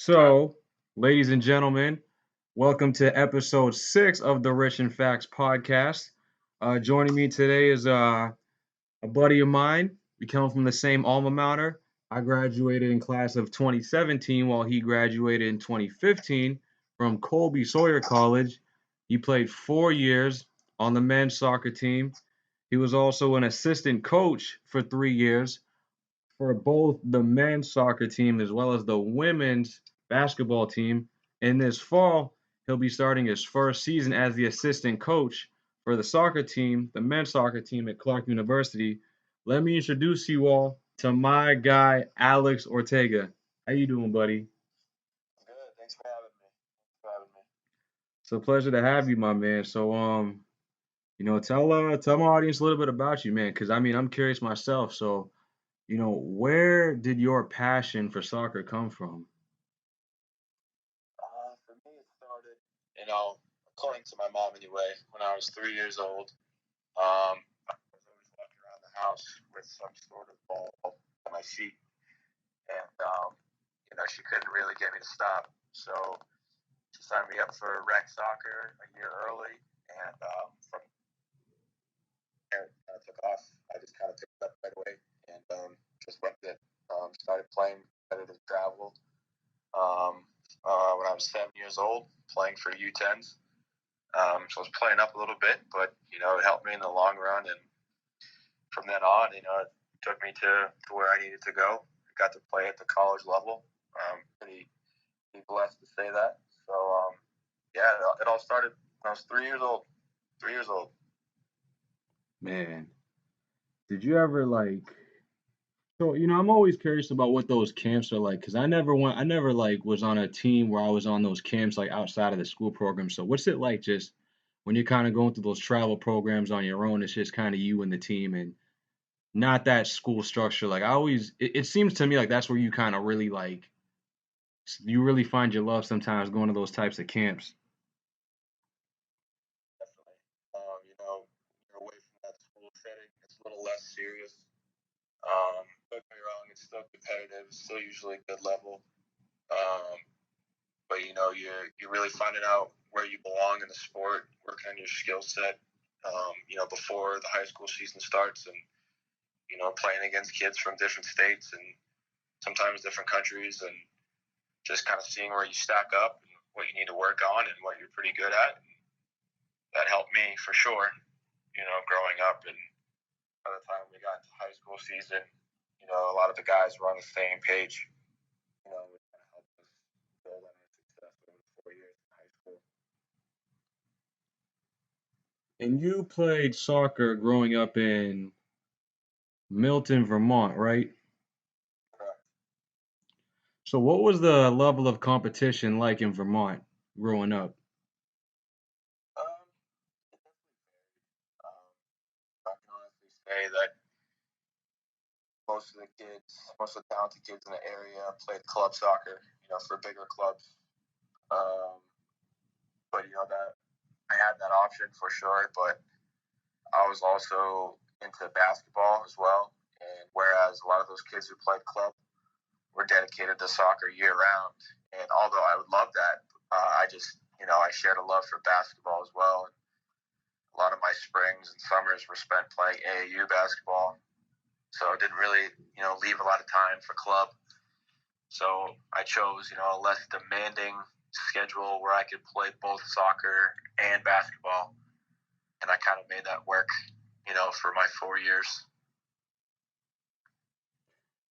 So, ladies and gentlemen, welcome to episode 6 of the Rich and Facts podcast. Joining me today is a buddy of mine. We come from the same alma mater. I graduated in class of 2017 while he graduated in 2015 from Colby-Sawyer College. He played 4 years on the men's soccer team. He was also an assistant coach for 3 years for both the men's soccer team as well as the women's basketball team. And this fall, he'll be starting his first season as the assistant coach for the soccer team, the men's soccer team at Clark University. Let me introduce you all to my guy, Alex Ortega. How you doing, buddy? Good. Thanks for having me. It's a pleasure to have you, my man. So, tell my audience a little bit about you, man, because I'm curious myself. So, where did your passion for soccer come from? For me, it started, according to my mom anyway, when I was 3 years old. I was always walking around the house with some sort of ball at my feet, and she couldn't really get me to stop. So she signed me up for rec soccer a year early, and from there, it kind of took off. I just kind of picked it up right away and just went with it. Started playing competitive travel. When I was 7 years old, playing for U10s. So I was playing up a little bit, but it helped me in the long run. And from then on, it took me to where I needed to go. I got to play at the college level. Pretty blessed to say that. So yeah, it all started when I was 3 years old. 3 years old. Man, did you ever so, I'm always curious about what those camps are like because I never was on a team where I was on those camps like outside of the school program. So what's it like just when you're kind of going through those travel programs on your own? It's just kind of you and the team and not that school structure. It seems to me like that's where you kind of really you really find your love sometimes going to those types of camps. Definitely. You're away from that school setting. It's a little less serious. Don't get me wrong, it's still competitive. It's still usually a good level. Um, but you're really finding out where you belong in the sport, working on your skill set. Before the high school season starts, and playing against kids from different states and sometimes different countries, and just kind of seeing where you stack up and what you need to work on and what you're pretty good at. And that helped me for sure. Growing up, and by the time we got to high school season, a lot of the guys were on the same page. Which kind of helped us build on our success over the 4 years in high school. And you played soccer growing up in Milton, Vermont, right? Correct. So what was the level of competition like in Vermont growing up? It definitely varied. I can honestly say that most of the talented kids in the area played club soccer, for bigger clubs. Um, but that I had that option for sure. But I was also into basketball as well. And whereas a lot of those kids who played club were dedicated to soccer year round, and although I would love that, I just I shared a love for basketball as well. And a lot of my springs and summers were spent playing AAU basketball. So I didn't really, leave a lot of time for club. So I chose, a less demanding schedule where I could play both soccer and basketball. And I kind of made that work, for my 4 years.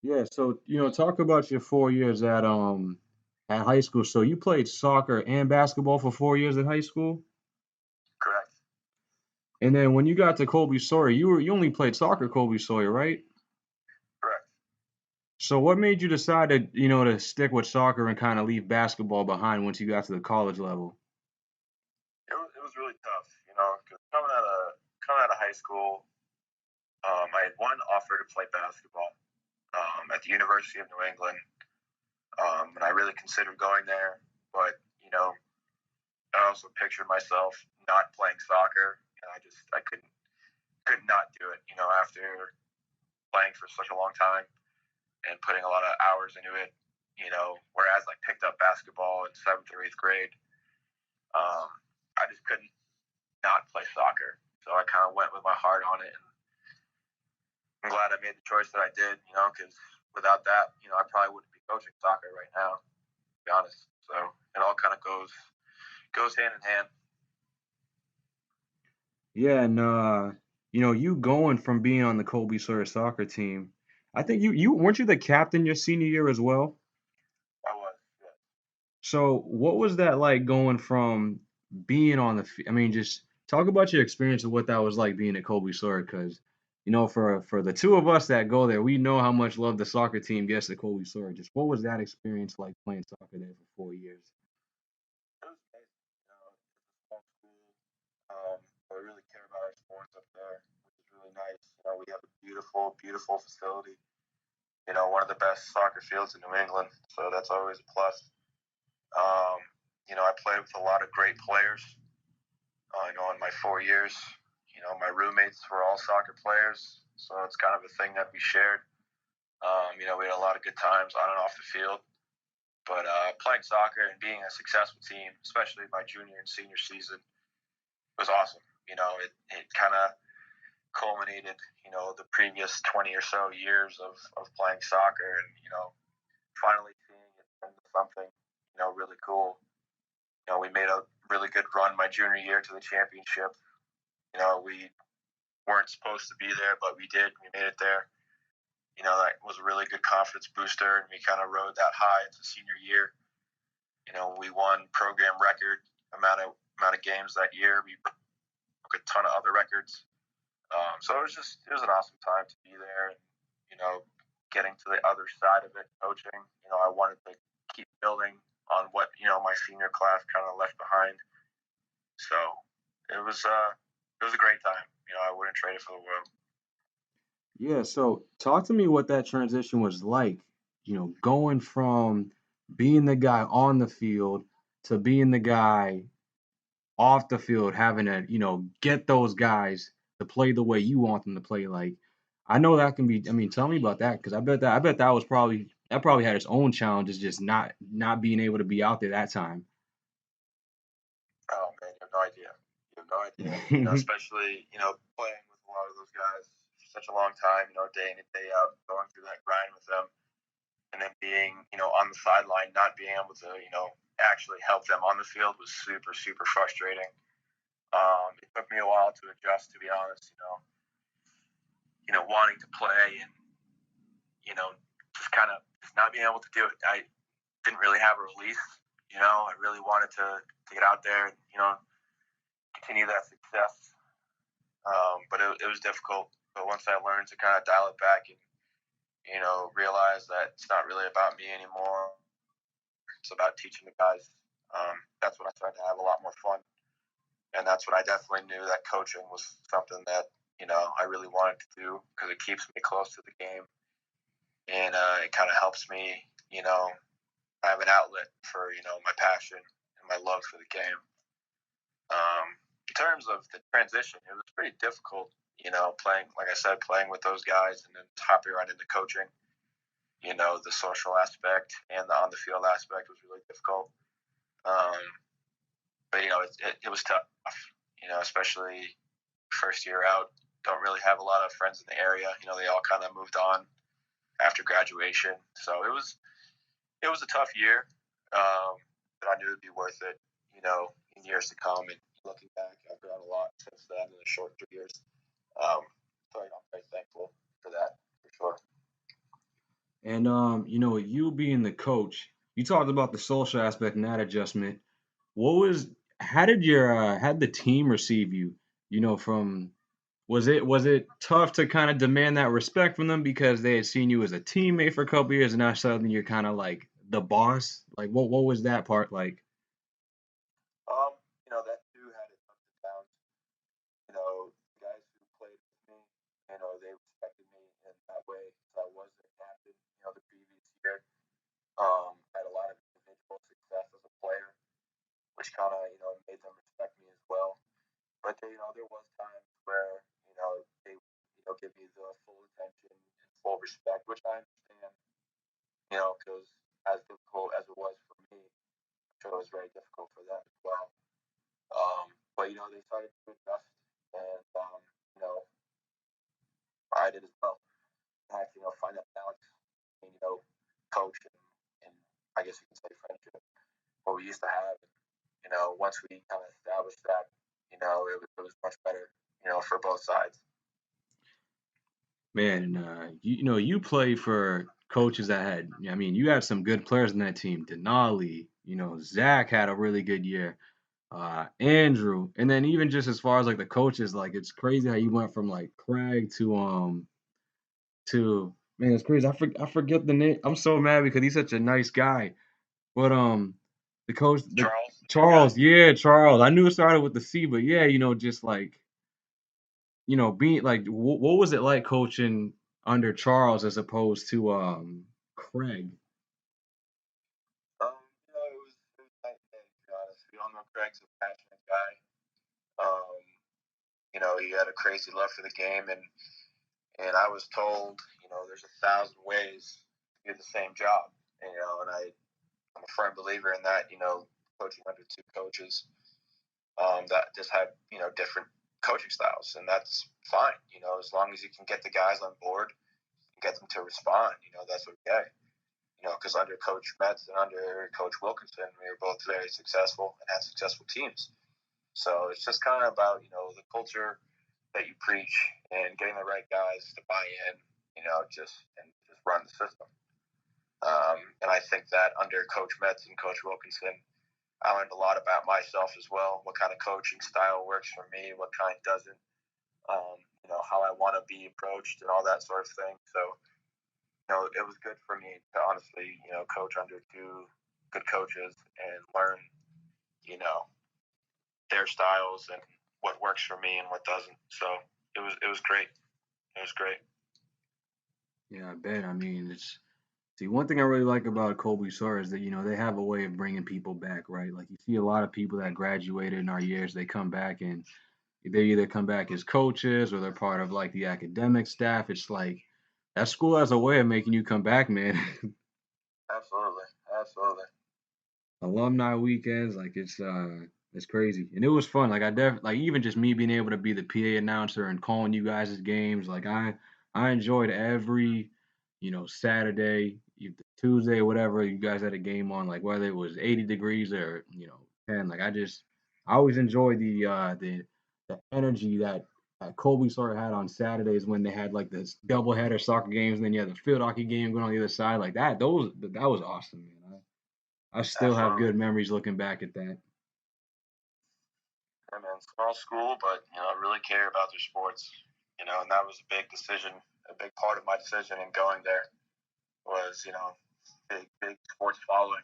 Yeah, so talk about your 4 years at high school. So you played soccer and basketball for 4 years at high school? Correct. And then when you got to Colby-Sawyer, you only played soccer Colby-Sawyer, right? Correct. So what made you decide to stick with soccer and kind of leave basketball behind once you got to the college level? It was really tough, because coming out of high school, I had one offer to play basketball at the University of New England, and I really considered going there. But I also pictured myself not playing soccer, and I could not do it. After playing for such a long time and putting a lot of hours into it, Whereas I picked up basketball in 7th or 8th grade, I just couldn't not play soccer. So I kind of went with my heart on it, and I'm glad I made the choice that I did, because without that, I probably wouldn't be coaching soccer right now, to be honest. So it all kind of goes hand in hand. Yeah, and you going from being on the Colby-Sawyer soccer team, I think you weren't you the captain your senior year as well? I was, yeah. So what was that like going from being on I mean, just talk about your experience of what that was like being at Colby-Sawyer, because for the two of us that go there, we know how much love the soccer team gets at Colby-Sawyer. Just what was that experience like playing soccer there for 4 years? It was amazing. It's a small school. We really care about our sports up there, which is really nice. We have a beautiful, beautiful facility. One of the best soccer fields in New England, so that's always a plus. Um, I played with a lot of great players. In my 4 years, my roommates were all soccer players, so it's kind of a thing that we shared. We had a lot of good times on and off the field. But playing soccer and being a successful team, especially my junior and senior season, was awesome. It kind of culminated, the previous 20 or so years of playing soccer, and, finally seeing it into something, really cool. We made a really good run my junior year to the championship. We weren't supposed to be there, but we did. We made it there. That was a really good confidence booster, and we kind of rode that high into senior year. We won program record amount of games that year. We broke a ton of other records. So it was an awesome time to be there, and getting to the other side of it, coaching. I wanted to keep building on what my senior class kind of left behind. So it was a great time. I wouldn't trade it for the world. Yeah, so talk to me what that transition was like, going from being the guy on the field to being the guy off the field, having to, get those guys to play the way you want them to play. Like, I know that can be, I mean, tell me about that, because I bet that probably had its own challenges, just not being able to be out there that time. Oh man, you have no idea. You have no idea. Especially playing with a lot of those guys for such a long time. Day in and day out, going through that grind with them, and then being on the sideline, not being able to actually help them on the field was super super frustrating. It took me a while to adjust, to be honest. Wanting to play and just kind of not being able to do it. I didn't really have a release. I really wanted to get out there and continue that success. But it was difficult. But once I learned to kind of dial it back and realize that it's not really about me anymore. It's about teaching the guys. That's when I started to have a lot more fun, and that's when I definitely knew that coaching was something that I really wanted to do, because it keeps me close to the game, and it kind of helps me have an outlet for my passion and my love for the game. In terms of the transition, it was pretty difficult. Playing, like I said, playing with those guys and then hopping right into coaching. The social aspect and the on the field aspect was really difficult. Um, but it was tough. Especially first year out. Don't really have a lot of friends in the area. They all kind of moved on after graduation, so it was a tough year. But I knew it'd be worth it. In years to come. And looking back, I've grown a lot since then in the short 3 years. So I'm very thankful for that, for sure. And you being the coach, you talked about the social aspect and that adjustment. What was how did the team receive you? From was it tough to kind of demand that respect from them because they had seen you as a teammate for a couple years and now suddenly you're kind of like the boss? Like what was that part like? That too had its ups and downs. The guys who played with me, they respected me in that way. So I was their captain, the previous year. Had a lot of individual success as a player, which kind of, made them respect me as well. But there was times where, they, give me the full attention and full respect, which I understand, because as difficult as it was for me, I'm sure it was very difficult for them as well. But they started to adjust, and I did as well. I had to find that balance between coach and I guess you can say friendship. What we used to have, once we kind of established that, it was much better, for both sides. Man, you play for coaches that had, I mean, you had some good players in that team. Denali, Zach had a really good year. Andrew, and then even just as far as like the coaches, like it's crazy how you went from like Craig to man, it's crazy. I forget the name. I'm so mad because he's such a nice guy. But the coach, Charles. Charles, yeah, Charles. I knew it started with the C, but yeah, just like being like, what was it like coaching under Charles as opposed to Craig? It was night and day, to be honest. We all know Craig's a passionate guy. Um, he had a crazy love for the game, and I was told, there's 1,000 ways to do the same job, and I'm a firm believer in that, coaching under two coaches that just have, different coaching styles, and that's fine, as long as you can get the guys on board and get them to respond, that's okay. Because under Coach Metz and under Coach Wilkinson, we were both very successful and had successful teams. So it's just kind of about, the culture that you preach and getting the right guys to buy in, just run the system. And I think that under Coach Metz and Coach Wilkinson, I learned a lot about myself as well, what kind of coaching style works for me, what kind doesn't, how I want to be approached and all that sort of thing. So, it was good for me to honestly, coach under two good coaches and learn, their styles and what works for me and what doesn't. So it was great. It was great. Yeah, I bet. I mean, it's see one thing I really like about Colby-Sawyer is that they have a way of bringing people back, right? Like you see a lot of people that graduated in our years, they come back and they either come back as coaches or they're part of like the academic staff. It's like that school has a way of making you come back, man. Absolutely, absolutely. Alumni weekends, like it's crazy. And it was fun. Like like even just me being able to be the PA announcer and calling you guys' games, like I enjoyed every, Saturday, Tuesday, whatever you guys had a game on, like whether it was 80 degrees or, 10. Like I always enjoyed the energy that Colby-Sawyer had on Saturdays when they had like this doubleheader soccer games, and then you had the field hockey game going on the other side. Like that was awesome, man. I still have Absolutely. good memories looking back at that. Yeah, man, small school, but really care about their sports. And that was a big decision. A big part of my decision in going there was, big sports following.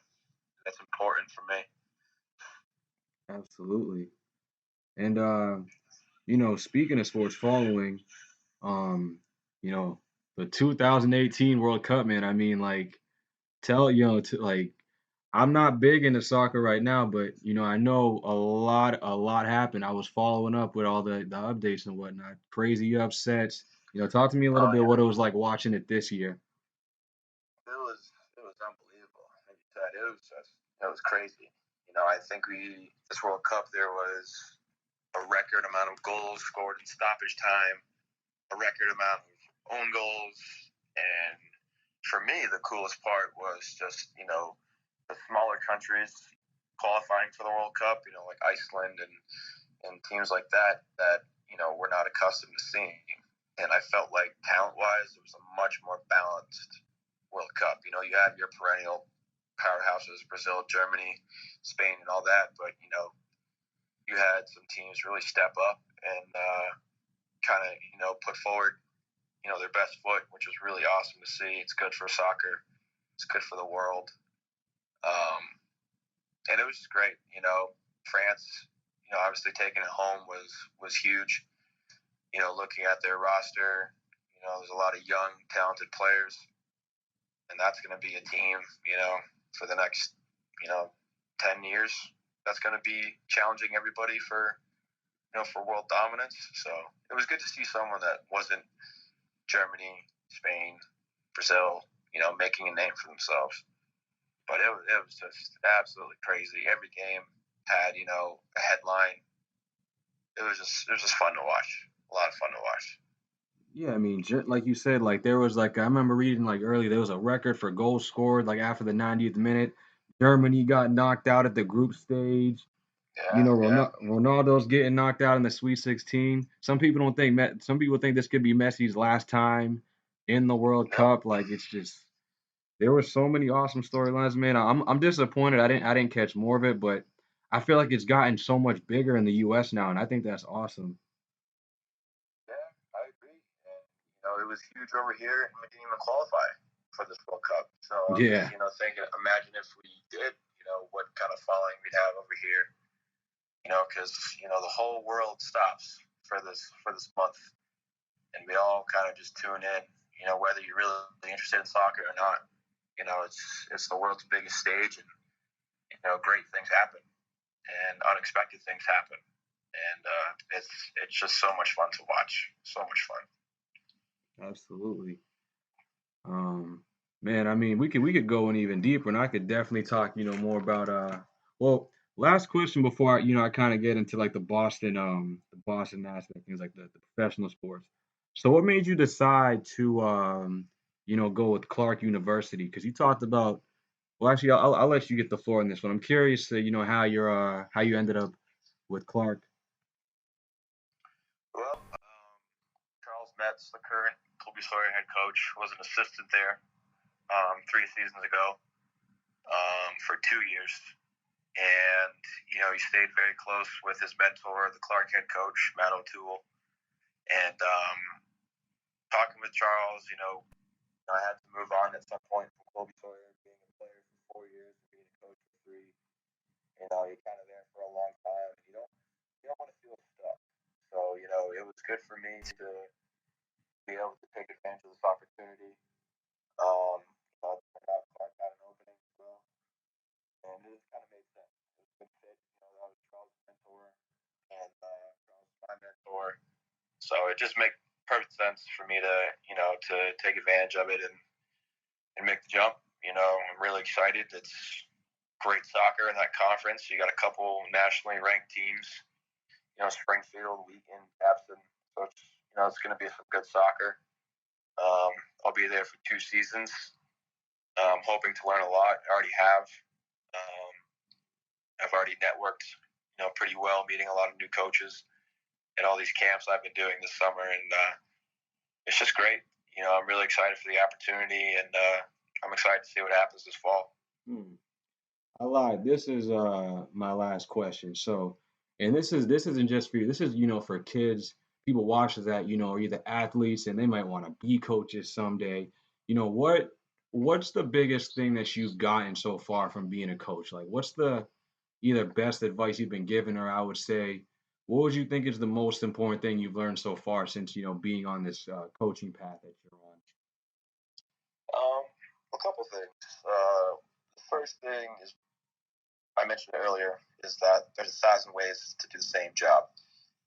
That's important for me. Absolutely. And speaking of sports following, um, you know, the 2018 World Cup, man. I mean, like, like, I'm not big into soccer right now, but I know a lot happened. I was following up with all the updates and whatnot. Crazy upsets. Talk to me a little Oh bit yeah, what it was like watching it this year. it was unbelievable. Like you said, it was crazy. I think this World Cup there was a record amount of goals scored in stoppage time, a record amount of own goals, and for me the coolest part was just the smaller countries qualifying for the World Cup. Like Iceland and teams like that we're not accustomed to seeing. And I felt like talent-wise, it was a much more balanced World Cup. You have your perennial powerhouses, Brazil, Germany, Spain, and all that, but you had some teams really step up and kind of put forward their best foot, which was really awesome to see. It's good for soccer. It's good for the world. Um, and it was just great. France, obviously taking it home was huge. Looking at their roster, there's a lot of young, talented players, and that's going to be a team, for the next, 10 years. That's going to be challenging everybody for world dominance. So it was good to see someone that wasn't Germany, Spain, Brazil, making a name for themselves. But it was just absolutely crazy. Every game had, a headline. It was just fun to watch. A lot of fun to watch. Yeah, I mean, like you said, like there was like I remember reading like early there was a record for goals scored like after the 90th minute. Germany got knocked out at the group stage. You Yeah, know, yeah. Ronaldo's getting knocked out in the Sweet 16. Some people don't think some people think this could be Messi's last time in the World Yep. Cup. Like it's just there were so many awesome storylines, man. I'm disappointed I didn't catch more of it, but I feel like it's gotten so much bigger in the U.S. now, and I think that's awesome. Yeah, I agree. And, it was huge over here, and we didn't even qualify for this World Cup. So I'm just, Yeah, thinking, imagine if we did, what kind of following we'd have over here. Because, the whole world stops for this month, and we all kind of just tune in, whether you're really interested in soccer or not. It's the world's biggest stage, and, great things happen, and unexpected things happen. And it's just so much fun to watch. So much fun. absolutely. Um, Man, I mean, we could go in even deeper, and I could definitely talk, more about well, last question before I kind of get into like the Boston aspect, things like the professional sports. So, what made you decide to go with Clark University? Because you talked about, well, actually, I'll let you get the floor on this one. I'm curious, how you ended up with Clark. Well, Charles Metz, the current Colby-Sawyer head coach, was an assistant there 3 seasons ago for 2 years. And, he stayed very close with his mentor, the Clark head coach, Matt O'Toole. And talking with Charles, I had to move on at some point from Colby-Sawyer, being a player for 4 years, being a coach for 3. You're kind of there for a long time. And you don't want to feel stuck. So, it was good for me to be able to take advantage of this opportunity. Clark had an opening as well, and it just kind of made sense. It was a good fit. That was Charles' mentor, and Charles was my mentor. So it just made perfect sense for me to take advantage of it and make the jump. I'm really excited. It's great soccer in that conference. You got a couple nationally ranked teams. Springfield, Wheaton, Babson. So it's going to be some good soccer. I'll be there for 2 seasons. Hoping to learn a lot. I already have. Um, I've already networked, pretty well, meeting a lot of new coaches and all these camps I've been doing this summer, and it's just great. I'm really excited for the opportunity, and I'm excited to see what happens this fall. Hmm. I lied. This is my last question. So, and this isn't just for you. This is for kids, people watching that are either athletes and they might want to be coaches someday. What's the biggest thing that you've gotten so far from being a coach? Like, what's the either best advice you've been given, or I would say, what would you think is the most important thing you've learned so far since being on this coaching path that you're on? A couple things. The first thing is I mentioned earlier is that there's 1,000 ways to do the same job.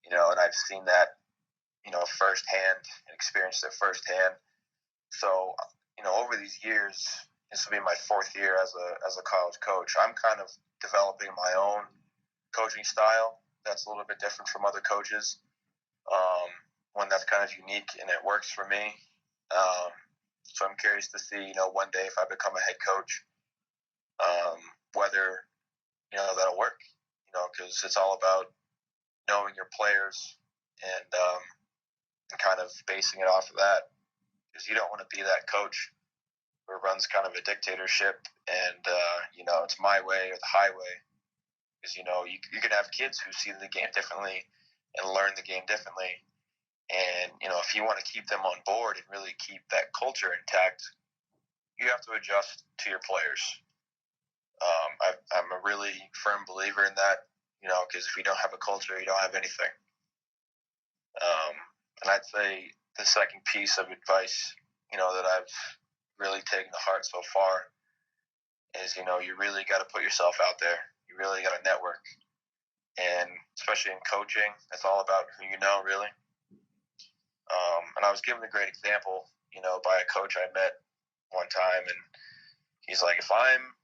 And I've seen that firsthand and experienced it firsthand. So over these years, this will be my 4th year as a college coach. I'm kind of developing my own coaching style that's a little bit different from other coaches. One that's kind of unique and it works for me. So I'm curious to see, one day if I become a head coach, whether that'll work. Because it's all about knowing your players and kind of basing it off of that. Because you don't want to be that coach who runs kind of a dictatorship and it's my way or the highway. Because you can have kids who see the game differently and learn the game differently. And if you want to keep them on board and really keep that culture intact, you have to adjust to your players. I'm a really firm believer in that. Because if you don't have a culture, you don't have anything. And I'd say the second piece of advice, that I've really taken to heart so far is, you really got to put yourself out there. You really got to network. And especially in coaching, it's all about who you know, really. And I was given a great example, by a coach I met one time. And he's like, if I'm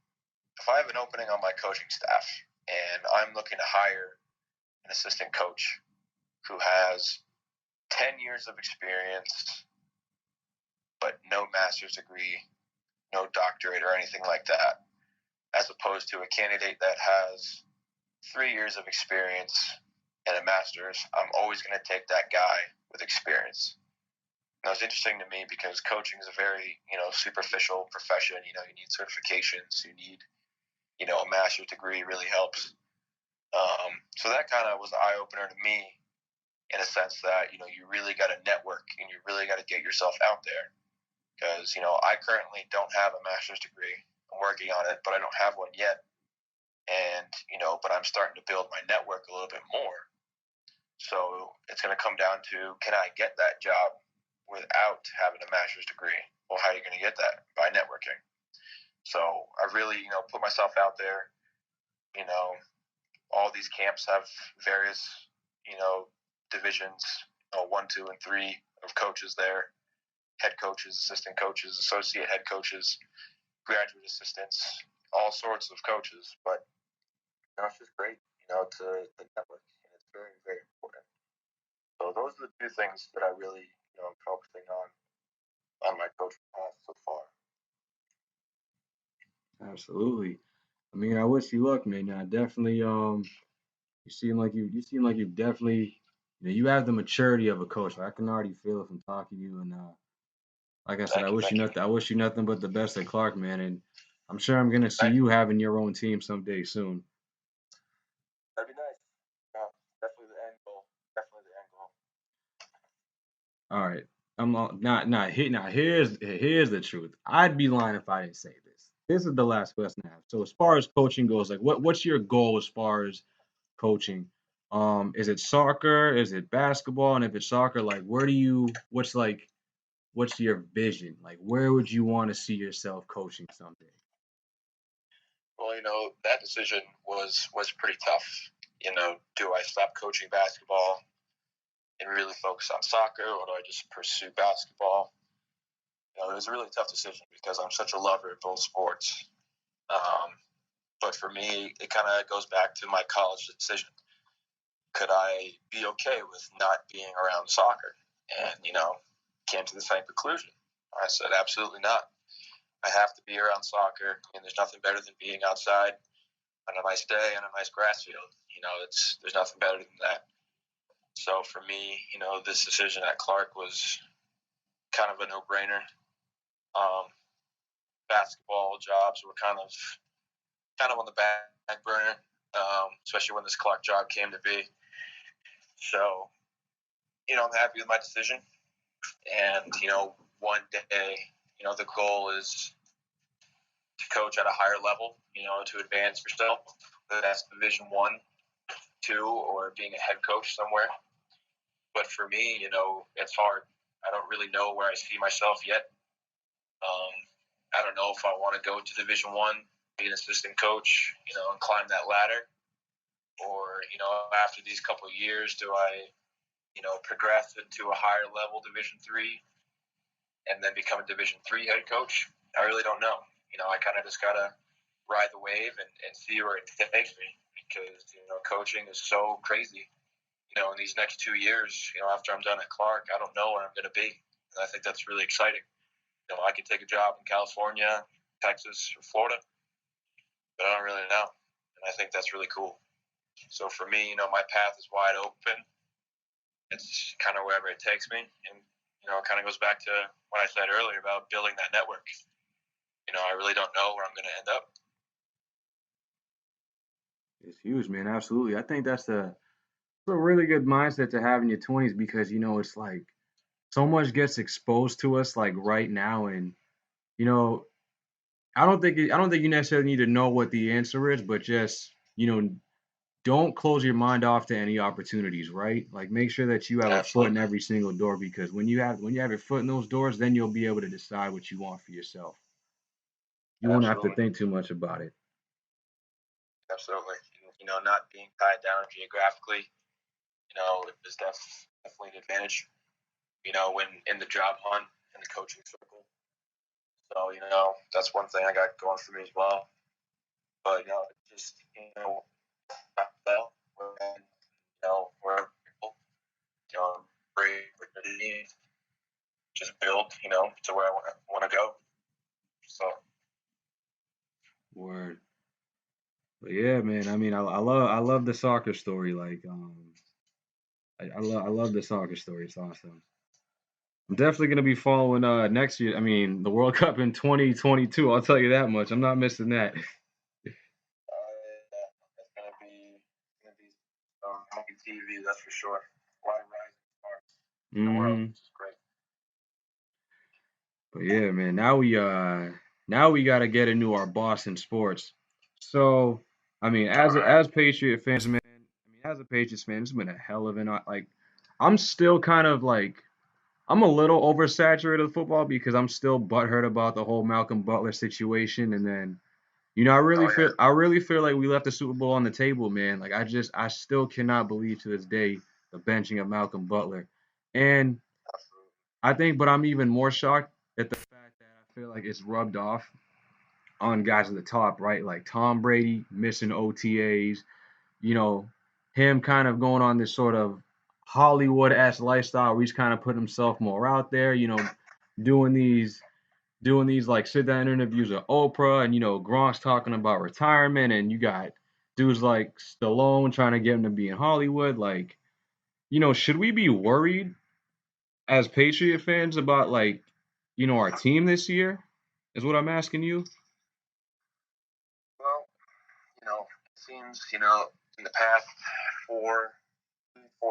if I have an opening on my coaching staff and I'm looking to hire an assistant coach who has 10 years of experience, but no master's degree, no doctorate or anything like that, as opposed to a candidate that has 3 years of experience and a master's, I'm always going to take that guy with experience. And it was interesting to me because coaching is a very, superficial profession. You need certifications, you need, a master's degree really helps. So that kind of was the eye-opener to me in a sense that, you really got to network and you really got to get yourself out there. Because, I currently don't have a master's degree. I'm working on it, but I don't have one yet. And, but I'm starting to build my network a little bit more. So it's going to come down to, can I get that job without having a master's degree? Well, how are you going to get that? By networking. So I really, put myself out there. All these camps have various, divisions, 1, 2, and 3 of coaches there. Head coaches, assistant coaches, associate head coaches, graduate assistants, all sorts of coaches. But it's just great, to the network, and it's very, very important. So those are the 2 things that I really, am focusing on my coaching path so far. Absolutely. I mean, I wish you luck, man. I definitely you seem like you've definitely you have the maturity of a coach. I can already feel it from talking to you, and like I said, I wish you nothing but the best at Clark, man. And I'm sure I'm gonna see you having your own team someday soon. That'd be nice. Definitely the end goal. Definitely the end goal. All right. Here's the truth. I'd be lying if I didn't say this. This is the last question I have. So as far as coaching goes, like what's your goal as far as coaching? Is it soccer? Is it basketball? And if it's soccer, like what's your vision? Like where would you want to see yourself coaching someday? Well, that decision was pretty tough. Do I stop coaching basketball and really focus on soccer, or do I just pursue basketball? It was a really tough decision because I'm such a lover of both sports. But for me, it kind of goes back to my college decision. Could I be okay with not being around soccer? And, came to the same conclusion. I said, absolutely not. I have to be around soccer, and there's nothing better than being outside on a nice day on a nice grass field. There's nothing better than that. So for me, this decision at Clark was kind of a no-brainer. Basketball jobs were kind of on the back burner, especially when this Clark job came to be. So, I'm happy with my decision. And, one day, the goal is to coach at a higher level, to advance yourself. Whether that's Division 1, 2, or being a head coach somewhere. But for me, it's hard. I don't really know where I see myself yet. I don't know if I want to go to Division 1, be an assistant coach, and climb that ladder. Or, after these couple of years, do I, progress into a higher level Division 3 and then become a Division 3 head coach? I really don't know. I kind of just got to ride the wave and see where it takes me because, coaching is so crazy. In these next 2 years, after I'm done at Clark, I don't know where I'm going to be. And I think that's really exciting. I could take a job in California, Texas, or Florida, but I don't really know. And I think that's really cool. So for me, my path is wide open. It's kind of wherever it takes me. And, it kind of goes back to what I said earlier about building that network. I really don't know where I'm going to end up. It's huge, man. Absolutely. I think that's a really good mindset to have in your 20s because it's like so much gets exposed to us like right now, and you know I don't think you necessarily need to know what the answer is, but just don't close your mind off to any opportunities, right? Like make sure that you have a foot in every single door because when you have your foot in those doors, then you'll be able to decide what you want for yourself. You won't have to think too much about it. Absolutely. Not being tied down geographically, is definitely an advantage, when in the job hunt and the coaching circle. So, that's one thing I got going for me as well. But just I felt when we're able, great opportunity, just build to where I want to go. So. Word. But yeah, man. I mean, I love the soccer story. Like, I love the soccer story. It's awesome. I'm definitely gonna be following next year. I mean, the World Cup in 2022. I'll tell you that much. I'm not missing that. It's gonna be on TV, that's for sure. A lot of rising stars in the world, Hmm. which is great. But yeah, man. Now we gotta get into our Boston sports. So, I mean, as Patriot fans, man. I mean, as a Patriots fan, it's been a hell of an like. I'm still kind of like I'm a little oversaturated with football because I'm still butthurt about the whole Malcolm Butler situation, and then I really Oh feel yeah, I really feel like we left the Super Bowl on the table, man. Like I still cannot believe to this day the benching of Malcolm Butler, and absolutely. but I'm even more shocked at the fact that I feel like it's rubbed off on guys at the top, right? Like Tom Brady missing OTAs, you know, him kind of going on this sort of Hollywood-esque lifestyle where he's kind of putting himself more out there, doing these like sit down interviews with Oprah, and Gronk's talking about retirement, and you got dudes like Stallone trying to get him to be in Hollywood. Like, should we be worried as Patriot fans about like, our team this year? Is what I'm asking you. Well, it seems in the past four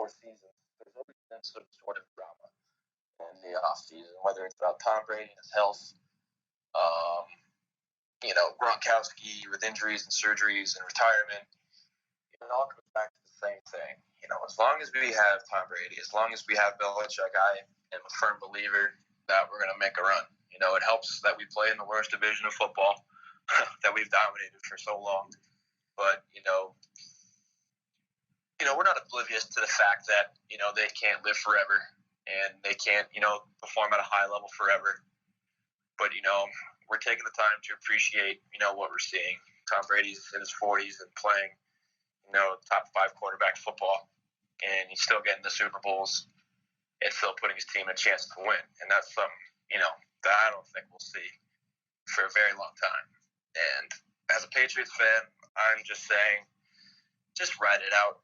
seasons, there's always been some sort of drama in the off season, whether it's about Tom Brady and his health, um, Gronkowski with injuries and surgeries and retirement. It all comes back to the same thing. As long as we have Tom Brady, as long as we have Belichick, I am a firm believer that we're going to make a run. It helps that we play in the worst division of football that we've dominated for so long. But we're not oblivious to the fact that they can't live forever and they can't perform at a high level forever. But we're taking the time to appreciate what we're seeing. Tom Brady's in his 40s and playing top 5 quarterback football, and he's still getting the Super Bowls and still putting his team a chance to win. And that's something that I don't think we'll see for a very long time. And as a Patriots fan, I'm just saying, just ride it out.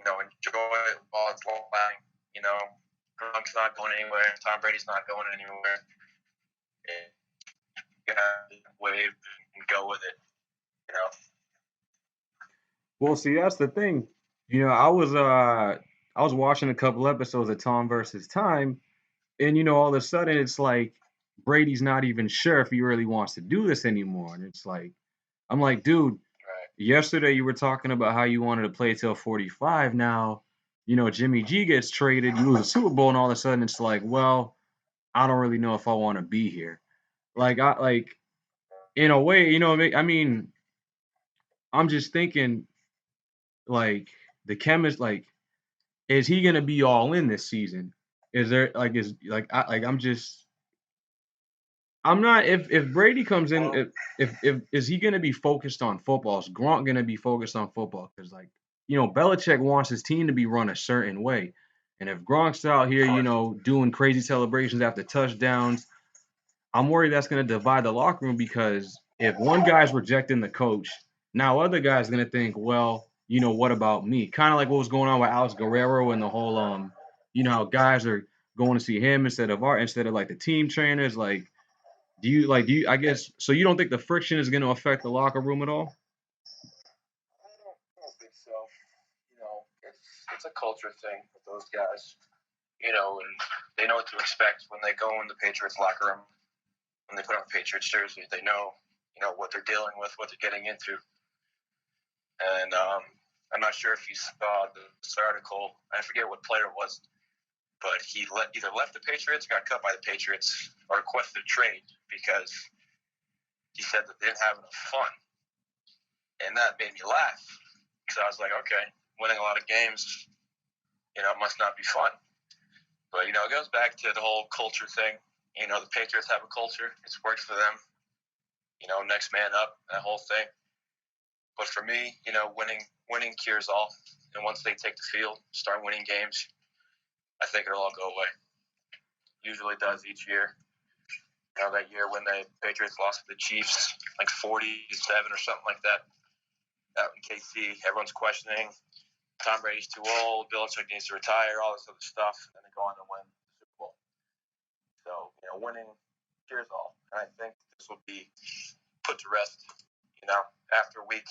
Enjoy it while it's long. Gronk's not going anywhere. Tom Brady's not going anywhere. And you gotta wave and go with it. Well, see, that's the thing. I was watching a couple episodes of Tom versus Time, and all of a sudden it's like Brady's not even sure if he really wants to do this anymore. And it's like I'm like, dude, Right. yesterday you were talking about how you wanted to play till 45. Now, Jimmy G gets traded, you lose a Super Bowl, and all of a sudden it's like, well, I don't really know if I want to be here. Like in a way, I mean, I'm just thinking like the chemist, like, is he gonna be all in this season? Is there like is like I like I'm just I'm not if Brady comes in, Well, if is he gonna be focused on football? Is Gronk gonna be focused on football? Because like Belichick wants his team to be run a certain way, and if Gronk's out here, of course. doing crazy celebrations after touchdowns, I'm worried that's gonna divide the locker room because if one guy's rejecting the coach, now other guys gonna think, well, what about me? Kind of like what was going on with Alex Guerrero and the whole how guys are going to see him instead of like the team trainers, like do you I guess so you don't think the friction is going to affect the locker room at all? I don't think so. It's a culture thing with those guys. And they know what to expect when they go in the Patriots locker room. When they put on the Patriots jersey, they know what they're dealing with, what they're getting into. And I'm not sure if you saw this article. I forget what player it was, but he either left the Patriots, got cut by the Patriots, or requested a trade because he said that they didn't have enough fun. And that made me laugh because I was like, okay, winning a lot of games, must not be fun. But, it goes back to the whole culture thing. The Patriots have a culture. It's worked for them. Next man up, that whole thing. But for me, winning cures all. And once they take the field, start winning games, I think it'll all go away. Usually does each year. That year when the Patriots lost to the Chiefs, like 40-7 or something like that, out in KC, everyone's questioning. Tom Brady's too old. Belichick needs to retire. All this other stuff, and they go on to win the Super Bowl. So winning cures all, and I think this will be put to rest. After week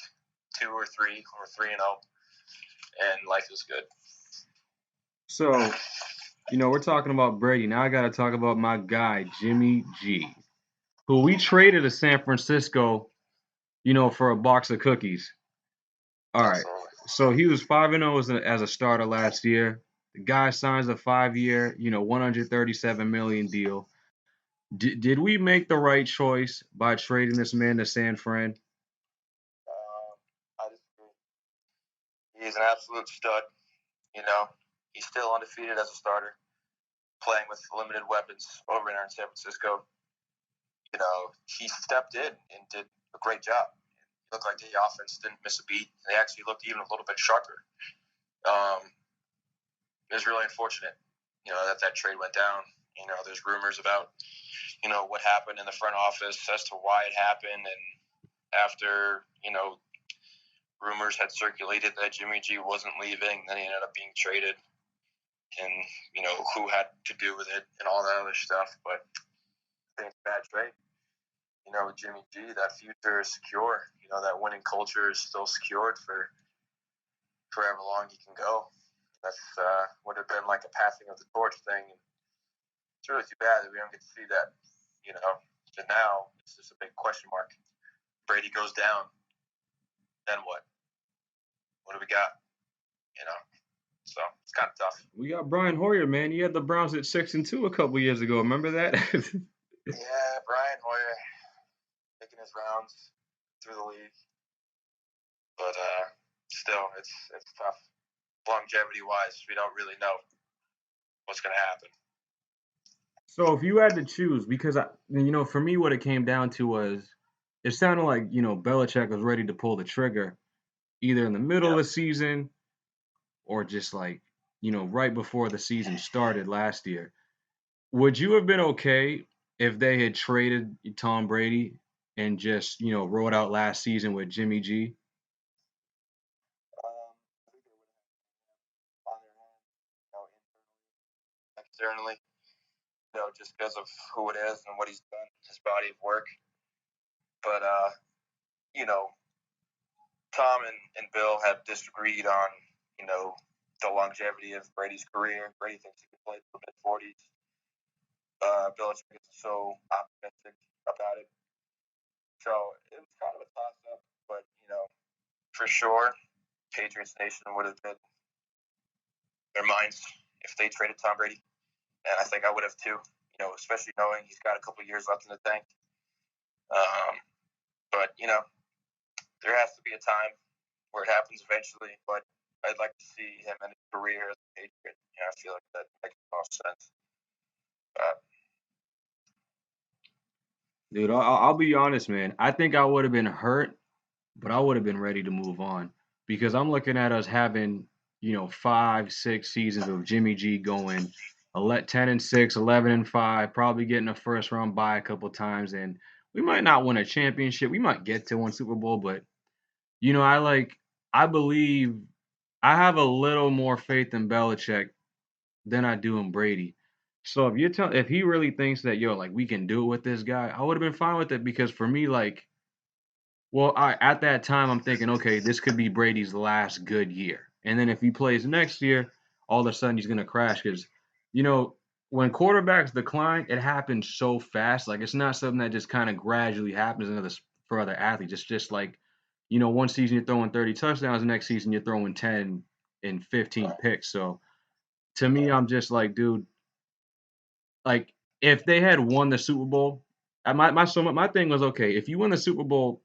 2 or 3 or 3-0, and life is good. So, we're talking about Brady. Now I got to talk about my guy, Jimmy G, who we traded to San Francisco, for a box of cookies. All right. Absolutely. So he was 5-0 as a starter last year. The guy signs a 5-year, $137 million deal. Did we make the right choice by trading this man to San Fran? I disagree. He's an absolute stud. He's still undefeated as a starter, playing with limited weapons over there in San Francisco. He stepped in and did a great job. It looked like the offense didn't miss a beat. They actually looked even a little bit sharper. It was really unfortunate, that trade went down. There's rumors about, what happened in the front office as to why it happened. And after, rumors had circulated that Jimmy G wasn't leaving, then he ended up being traded. And, who had to do with it and all that other stuff. But I think it's a bad trade. Jimmy G, that future is secure. That winning culture is still secured for however long he can go. That's would have been like a passing of the torch thing. And it's really too bad that we don't get to see that. And now it's just a big question mark. Brady goes down, then what? What do we got? So it's kind of tough. We got Brian Hoyer, man. He had the Browns at 6-2 a couple years ago. Remember that? Yeah, Brian Hoyer making his rounds through the league, but still, it's tough. Longevity-wise, we don't really know what's going to happen. So if you had to choose, because for me, what it came down to was, it sounded like Belichick was ready to pull the trigger, either in the middle of the season, or just like right before the season started last year. Would you have been okay if they had traded Tom Brady and just rode out last season with Jimmy G? I think they would have on their hands, externally, just because of who it is and what he's done, his body of work. But Tom and Bill have disagreed on the longevity of Brady's career. Brady thinks he can play to the mid-40s. Belichick is so optimistic about it. So it was kind of a toss-up, but for sure, Patriots Nation would have been their minds if they traded Tom Brady, and I think I would have too. Especially knowing he's got a couple years left in the tank. But there has to be a time where it happens eventually. But I'd like to see him in his career as a Patriot. I feel like that makes the most sense. Dude, I'll be honest, man. I think I would have been hurt, but I would have been ready to move on because I'm looking at us having 5, 6 seasons of Jimmy G going 10-6, 11-5, probably getting a first round bye a couple times, and we might not win a championship. We might get to one Super Bowl, but I believe I have a little more faith in Belichick than I do in Brady. So if he really thinks that we can do it with this guy, I would have been fine with it because for me, at that time I'm thinking, okay, this could be Brady's last good year, and then if he plays next year, all of a sudden he's gonna crash because, when quarterbacks decline, it happens so fast. Like it's not something that just kind of gradually happens for other athletes. It's just like, one season you're throwing 30 touchdowns, the next season you're throwing 10 and 15 picks. So to me, I'm just like, dude, like if they had won the Super Bowl, my thing was, okay, if you win the Super Bowl,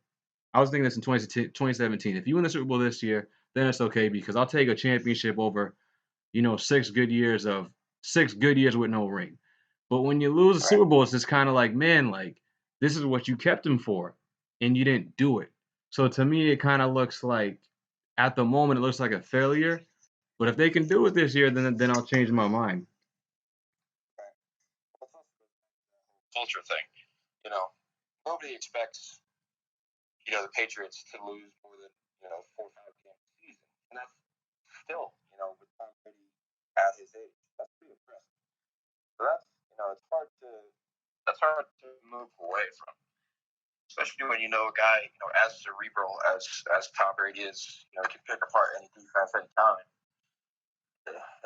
I was thinking this in 2017. If you win the Super Bowl this year, then it's okay because I'll take a championship over, 6 good years with no ring. But when you lose the Super Bowl, it's just kind of like, man, like this is what you kept him for, and you didn't do it. So to me, it kind of looks like, at the moment, it looks like a failure. But if they can do it this year, then I'll change my mind. Culture thing. Nobody expects the Patriots to lose more than 4 or 5 games a season, and that's still with Tom Brady at his age, that's pretty impressive. So that's hard to move away from, especially when a guy as cerebral as Tom Brady is. He can pick apart any defense any time.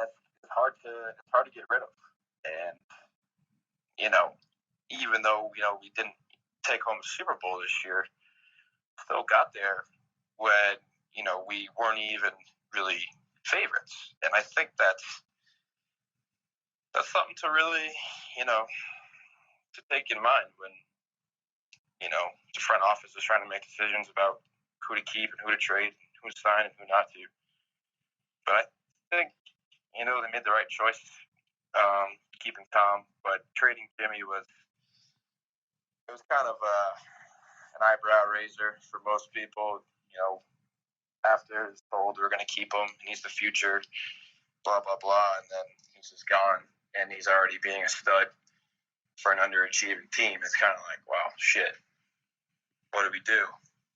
That's hard to get rid of, and even though we didn't take home the Super Bowl this year, still got there when we weren't even really favorites, and I think that's something to really to take in mind when the front office is trying to make decisions about who to keep and who to trade, who to sign and who not to. But I think they made the right choice keeping Tom, but trading Jimmy was kind of an eyebrow raiser for most people. After it's told we're going to keep him and he's the future, blah blah blah, and then he's just gone and he's already being a stud for an underachieving team. It's kind of like, wow, shit, what do we do?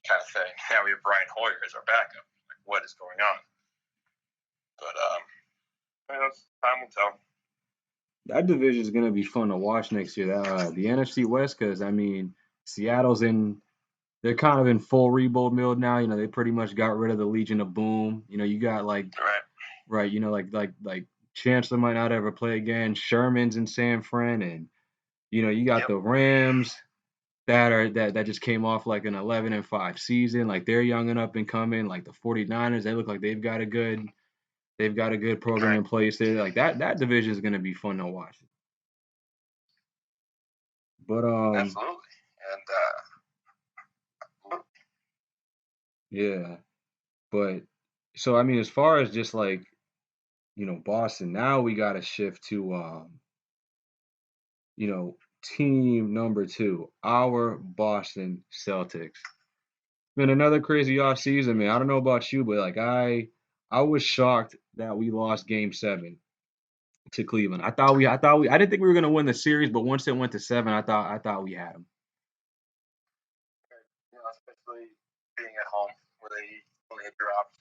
Kind of thing. Now we have Brian Hoyer as our backup. Like, what is going on? But time will tell. That division is going to be fun to watch next year. The NFC West, because I mean, Seattle's they're kind of in full rebuild mode now. They pretty much got rid of the Legion of Boom. You got right. Like Chancellor might not ever play again. Sherman's in San Fran, and you got the Rams that just came off like an 11-5 season. Like they're young and up and coming. Like the 49ers, they look like they've got a good program in place there. Like that division is going to be fun to watch. But absolutely, and yeah. But so I mean, as far as just like Boston, now we got to shift to team number 2, our Boston Celtics. Been another crazy off season, man. I don't know about you, but like I was shocked that we lost Game 7 to Cleveland. I didn't think we were gonna win the series, but once it went to 7, I thought we had them. especially being at home where they only had dropped.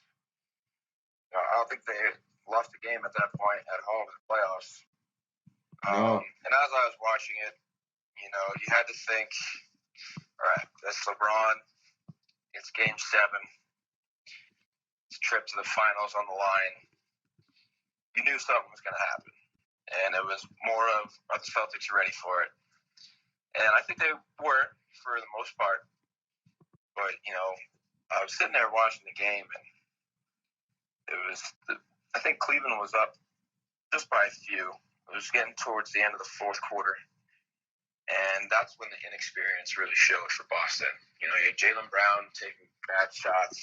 I don't think they lost a game at that point at home in the playoffs. No. And as I was watching it, you had to think, all right, that's LeBron. It's Game 7. It's a trip to the finals on the line. You knew something was going to happen. And it was more of, are the Celtics ready for it? And I think they were for the most part. But, I was sitting there watching the game, and I think Cleveland was up just by a few. It was getting towards the end of the fourth quarter. And that's when the inexperience really showed for Boston. You had Jaylen Brown taking bad shots,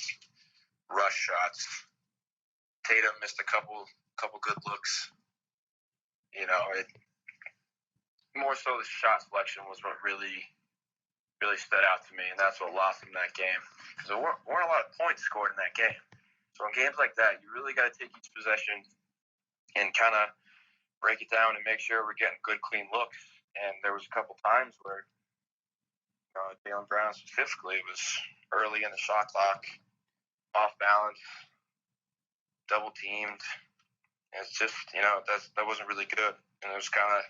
rush shots. Tatum missed a couple good looks. More so the shot selection was what really stood out to me, and that's what lost them that game. Because there weren't a lot of points scored in that game. So in games like that, you really got to take each possession and kind of break it down and make sure we're getting good, clean looks. And there was a couple times where Jaylen Brown specifically was early in the shot clock, off balance, double teamed. It's just, that wasn't really good. And it was kind of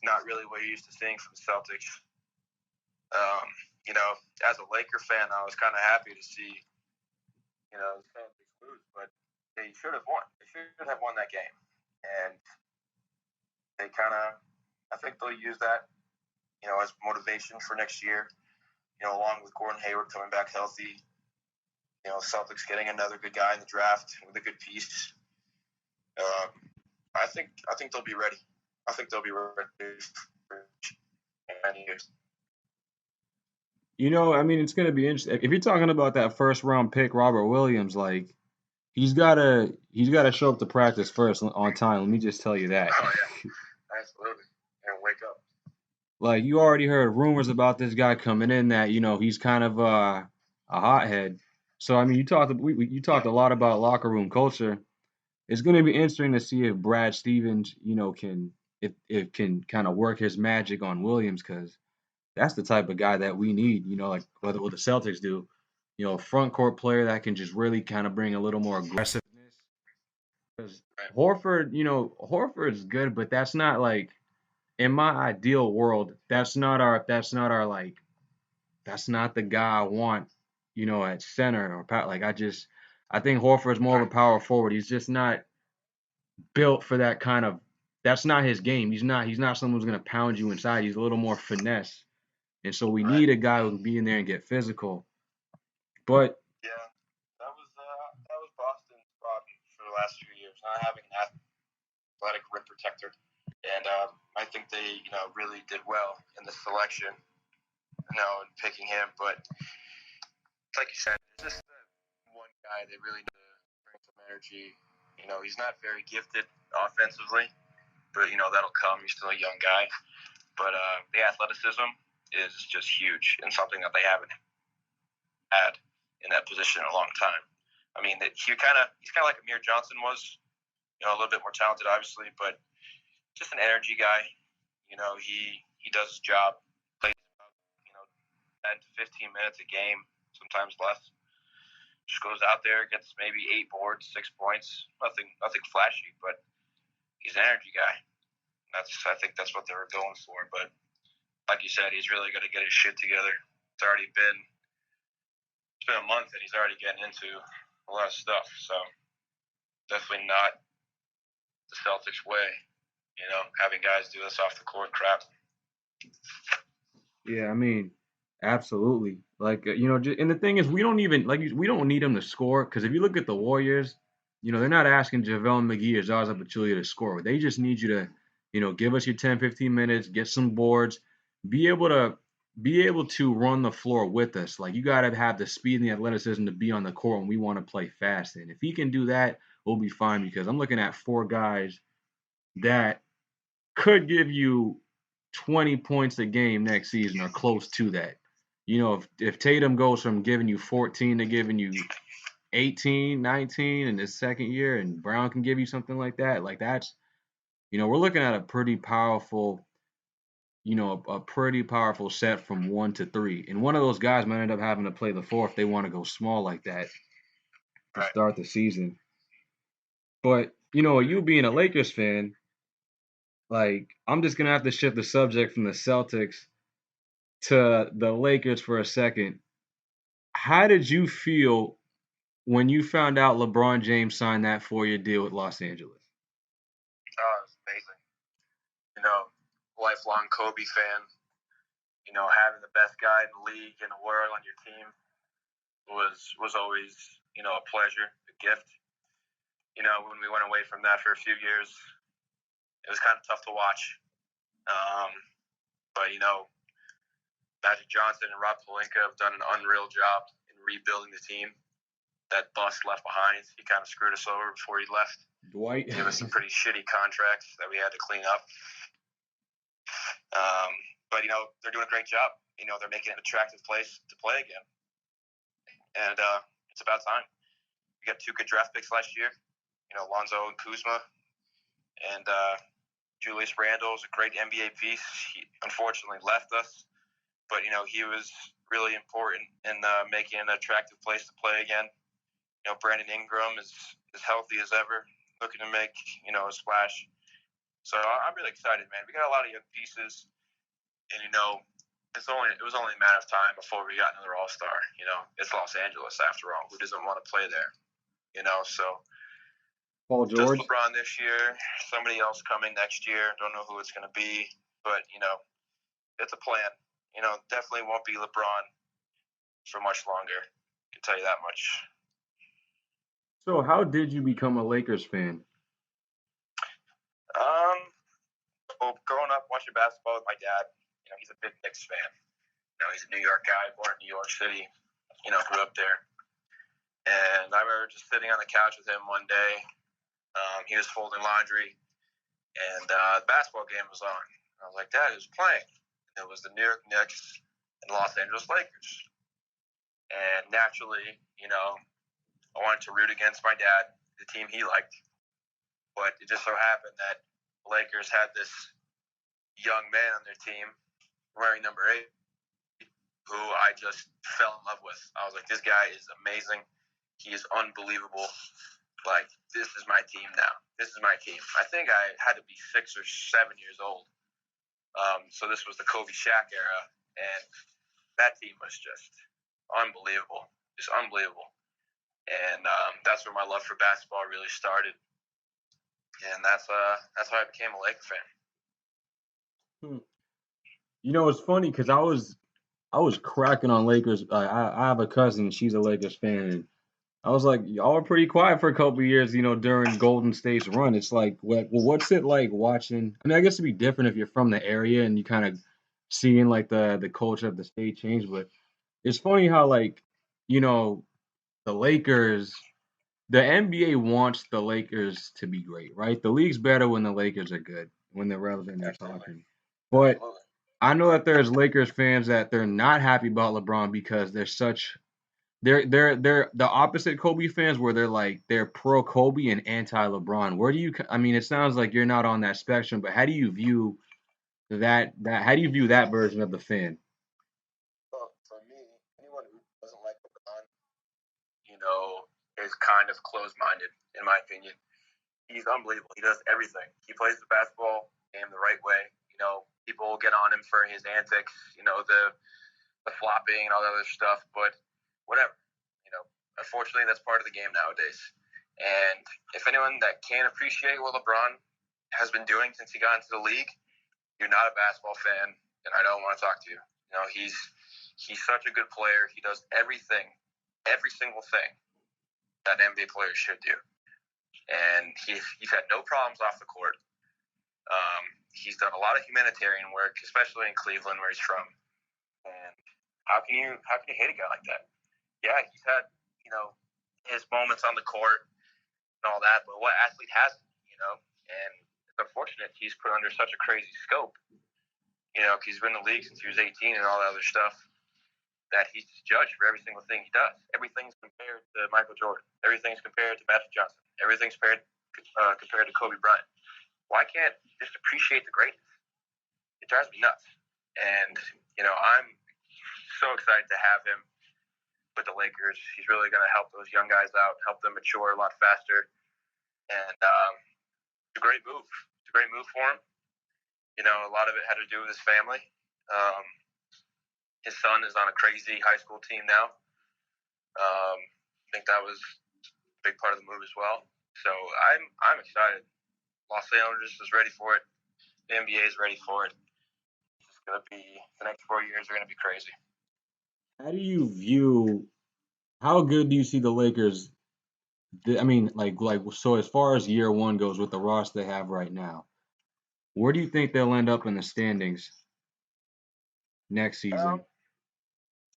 not really what you're used to seeing from the Celtics. As a Laker fan, I was kind of happy to see, the Celtics lose, but they should have won. They should have won that game. And they I think they'll use that, as motivation for next year, along with Gordon Hayward coming back healthy, Celtics getting another good guy in the draft with a good piece. I think they'll be ready. I think they'll be ready for many years. I mean, it's going to be interesting. If you're talking about that first round pick, Robert Williams, like he's gotta show up to practice first on time. Let me just tell you that. Oh yeah, absolutely, and wake up. Like you already heard rumors about this guy coming in that he's kind of a hothead. So I mean, you talked Yeah, a lot about locker room culture. It's going to be interesting to see if Brad Stevens, can if can kind of work his magic on Williams because that's the type of guy that we need. Like what the Celtics do. A front court player that can just really kind of bring a little more aggressiveness. Because right, Horford's good, but that's not like in my ideal world. That's not the guy I want. At center or like I think Horford's more of a right, power forward. He's just not built for that kind of. That's not his game. He's not someone who's gonna pound you inside. He's a little more finesse, and so we right. need a guy who can be in there and get physical. But Yeah, that was Boston's problem for the last few years, not having an athletic rim protector, and I think they really did well in the selection, in picking him. But like you said, there's just one guy that really brings some energy. He's not very gifted offensively, but that'll come. He's still a young guy, but the athleticism is just huge and something that they haven't had in that position in a long time. I mean, he's kind of like Amir Johnson was, a little bit more talented, obviously, but just an energy guy. He does his job, plays about 10 to 15 minutes a game, sometimes less. Just goes out there, gets maybe 8 boards, 6 points, nothing flashy, but he's an energy guy. I think that's what they were going for. But like you said, he's really going to get his shit together. It's been a month and he's already getting into a lot of stuff. So definitely not the Celtics way. Having guys do this off the court crap. yeah, I mean, absolutely. Like and the thing is, we don't even we don't need him to score because if you look at the Warriors, they're not asking JaVale McGee or Zaza Pachulia to score. They just need you to, give us your 10, 15 minutes, get some boards, be able to run the floor with us. Like you got to have the speed and the athleticism to be on the court when we want to play fast. And if he can do that, we'll be fine because I'm looking at four guys that could give you 20 points a game next season or close to that. If Tatum goes from giving you 14 to giving you 18, 19 in his second year, and Brown can give you something like that, like that's, we're looking at a pretty powerful, a pretty powerful set from 1 to 3. And one of those guys might end up having to play the four if they want to go small like that to Right. start the season. But, you being a Lakers fan, like, I'm just going to have to shift the subject from the Celtics to the Lakers for a second. How did you feel when you found out LeBron James signed that 4-year deal with Los Angeles? Oh, it's amazing. Lifelong Kobe fan. Having the best guy in the league in the world on your team was always a pleasure, a gift. When we went away from that for a few years, it was kind of tough to watch. But Magic Johnson and Rob Pelinka have done an unreal job in rebuilding the team. That bust left behind, he kind of screwed us over before he left. Dwight. Gave us some pretty shitty contracts that we had to clean up. But they're doing a great job. They're making it an attractive place to play again, and it's about time. We got 2 good draft picks last year. Lonzo and Kuzma, and Julius Randle is a great NBA piece. He unfortunately left us, but he was really important in making it an attractive place to play again. Brandon Ingram is as healthy as ever, looking to make a splash. So I'm really excited, man. We got a lot of young pieces, and it was only a matter of time before we got another All-Star. It's Los Angeles after all. Who doesn't want to play there? So Paul just George. LeBron this year, somebody else coming next year. Don't know who it's going to be, but it's a plan. Definitely won't be LeBron for much longer. I can tell you that much. So how did you become a Lakers fan? Um, well, growing up watching basketball with my dad, he's a big Knicks fan. He's a New York guy, born in New York City. Grew up there. And I remember just sitting on the couch with him one day. He was folding laundry, and the basketball game was on. I was like, Dad, who's playing? And it was the New York Knicks and Los Angeles Lakers. And naturally, I wanted to root against my dad, the team he liked. But it just so happened that the Lakers had this young man on their team wearing number 8, who I just fell in love with. I was like, this guy is amazing. He is unbelievable. Like, this is my team now. This is my team. I think I had to be 6 or 7 years old. So this was the Kobe-Shaq era, and that team was just unbelievable. Just unbelievable. And that's where my love for basketball really started. And that's how I became a Laker fan. It's funny because I was cracking on Lakers. I have a cousin; she's a Lakers fan, and I was like, y'all were pretty quiet for a couple of years, during Golden State's run. It's like, what's it like watching? I mean, I guess it'd be different if you're from the area and you kind of seeing like the culture of the state change. But it's funny how the Lakers, the NBA wants the Lakers to be great, right? The league's better when the Lakers are good, when they're relevant and they're talking. But I know that there's Lakers fans that they're not happy about LeBron because they're the opposite Kobe fans where they're pro Kobe and anti LeBron. I mean, it sounds like you're not on that spectrum, but how do you view that version of the fan? Well, for me, anyone who doesn't like LeBron, is kind of closed-minded, in my opinion. He's unbelievable. He does everything. He plays the basketball game the right way. People get on him for his antics, the flopping and all that other stuff, but whatever. Unfortunately, that's part of the game nowadays. And if anyone that can't appreciate what LeBron has been doing since he got into the league, you're not a basketball fan, and I don't want to talk to you. He's such a good player. He does everything, every single thing that an NBA player should do. And he's had no problems off the court. He's done a lot of humanitarian work, especially in Cleveland, where he's from. And how can you hate a guy like that? Yeah, he's had his moments on the court and all that, but what athlete hasn't? And it's unfortunate he's put under such a crazy scope. Because he's been in the league since he was 18 and all that other stuff. That he's judged for every single thing he does. Everything's compared to Michael Jordan. Everything's compared to Magic Johnson. Everything's compared to Kobe Bryant. Why can't you just appreciate the greatness? It drives me nuts. And, I'm so excited to have him with the Lakers. He's really going to help those young guys out, help them mature a lot faster. And it's a great move. It's a great move for him. A lot of it had to do with his family. His son is on a crazy high school team now. I think that was a big part of the move as well. So I'm excited. Los Angeles is ready for it. The NBA is ready for it. It's going to be the next 4 years are going to be crazy. How good do you see the Lakers? I mean, so as far as year one goes with the roster they have right now, where do you think they'll end up in the standings next season?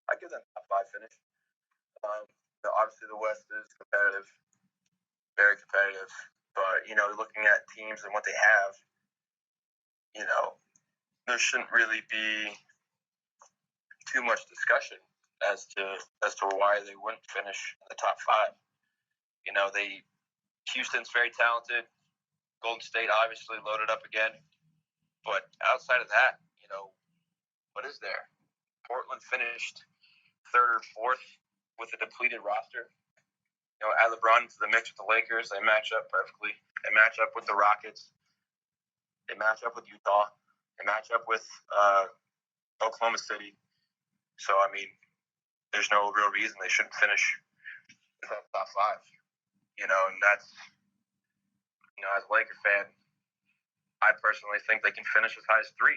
I give them top 5 finish. Obviously, the West is competitive, very competitive. But looking at teams and what they have, there shouldn't really be too much discussion as to why they wouldn't finish in the top 5. Houston's very talented. Golden State obviously loaded up again. But outside of that, what is there? Portland finished 3rd or 4th with a depleted roster. Add LeBron to the mix with the Lakers, they match up perfectly. They match up with the Rockets. They match up with Utah. They match up with Oklahoma City. So, I mean, there's no real reason they shouldn't finish in the top 5. And that's, as a Laker fan, I personally think they can finish as high as 3,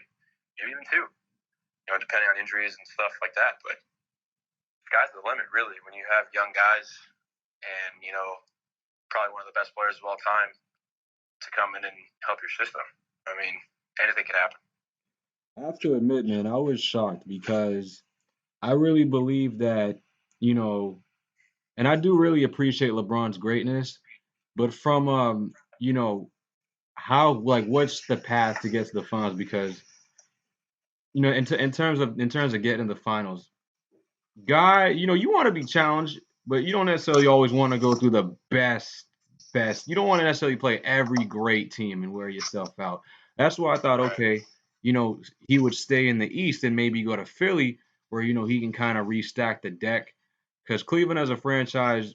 maybe even 2, depending on injuries and stuff like that. But sky's the limit, really, when you have young guys and, probably one of the best players of all time to come in and help your system. I mean, anything can happen. I have to admit, man, I was shocked because I really believe that, and I do really appreciate LeBron's greatness, but from how what's the path to get to the finals? Because in terms of getting to the finals, guy, you want to be challenged, but you don't necessarily always want to go through the best. You don't want to necessarily play every great team and wear yourself out. That's why I thought, Right. okay, he would stay in the East and maybe go to Philly where, he can kind of restack the deck. Because Cleveland as a franchise,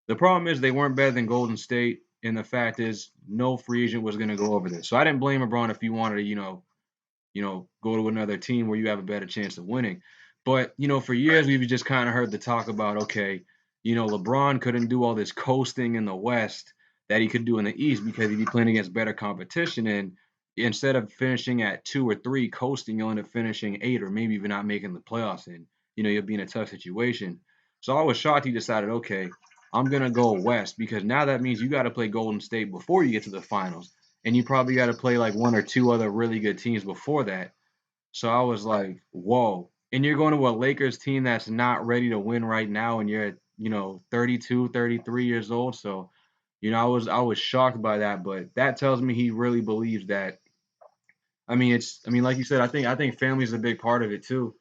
the problem is they weren't better than Golden State. And the fact is, no free agent was going to go over there. So I didn't blame LeBron if he wanted to, go to another team where you have a better chance of winning. But, for years Right. we've just kind of heard the talk about, okay, LeBron couldn't do all this coasting in the West that he could do in the East because he'd be playing against better competition. And instead of finishing at 2 or 3 coasting, you'll end up finishing 8 or maybe even not making the playoffs. And, you'll be in a tough situation. So I was shocked he decided, okay, I'm going to go West because now that means you got to play Golden State before you get to the finals and you probably got to play like 1 or 2 other really good teams before that. So I was like, whoa. And you're going to a Lakers team that's not ready to win right now, and you're at 32, 33 years old. So I was shocked by that, but that tells me he really believes that. I mean, like you said, I think family is a big part of it too.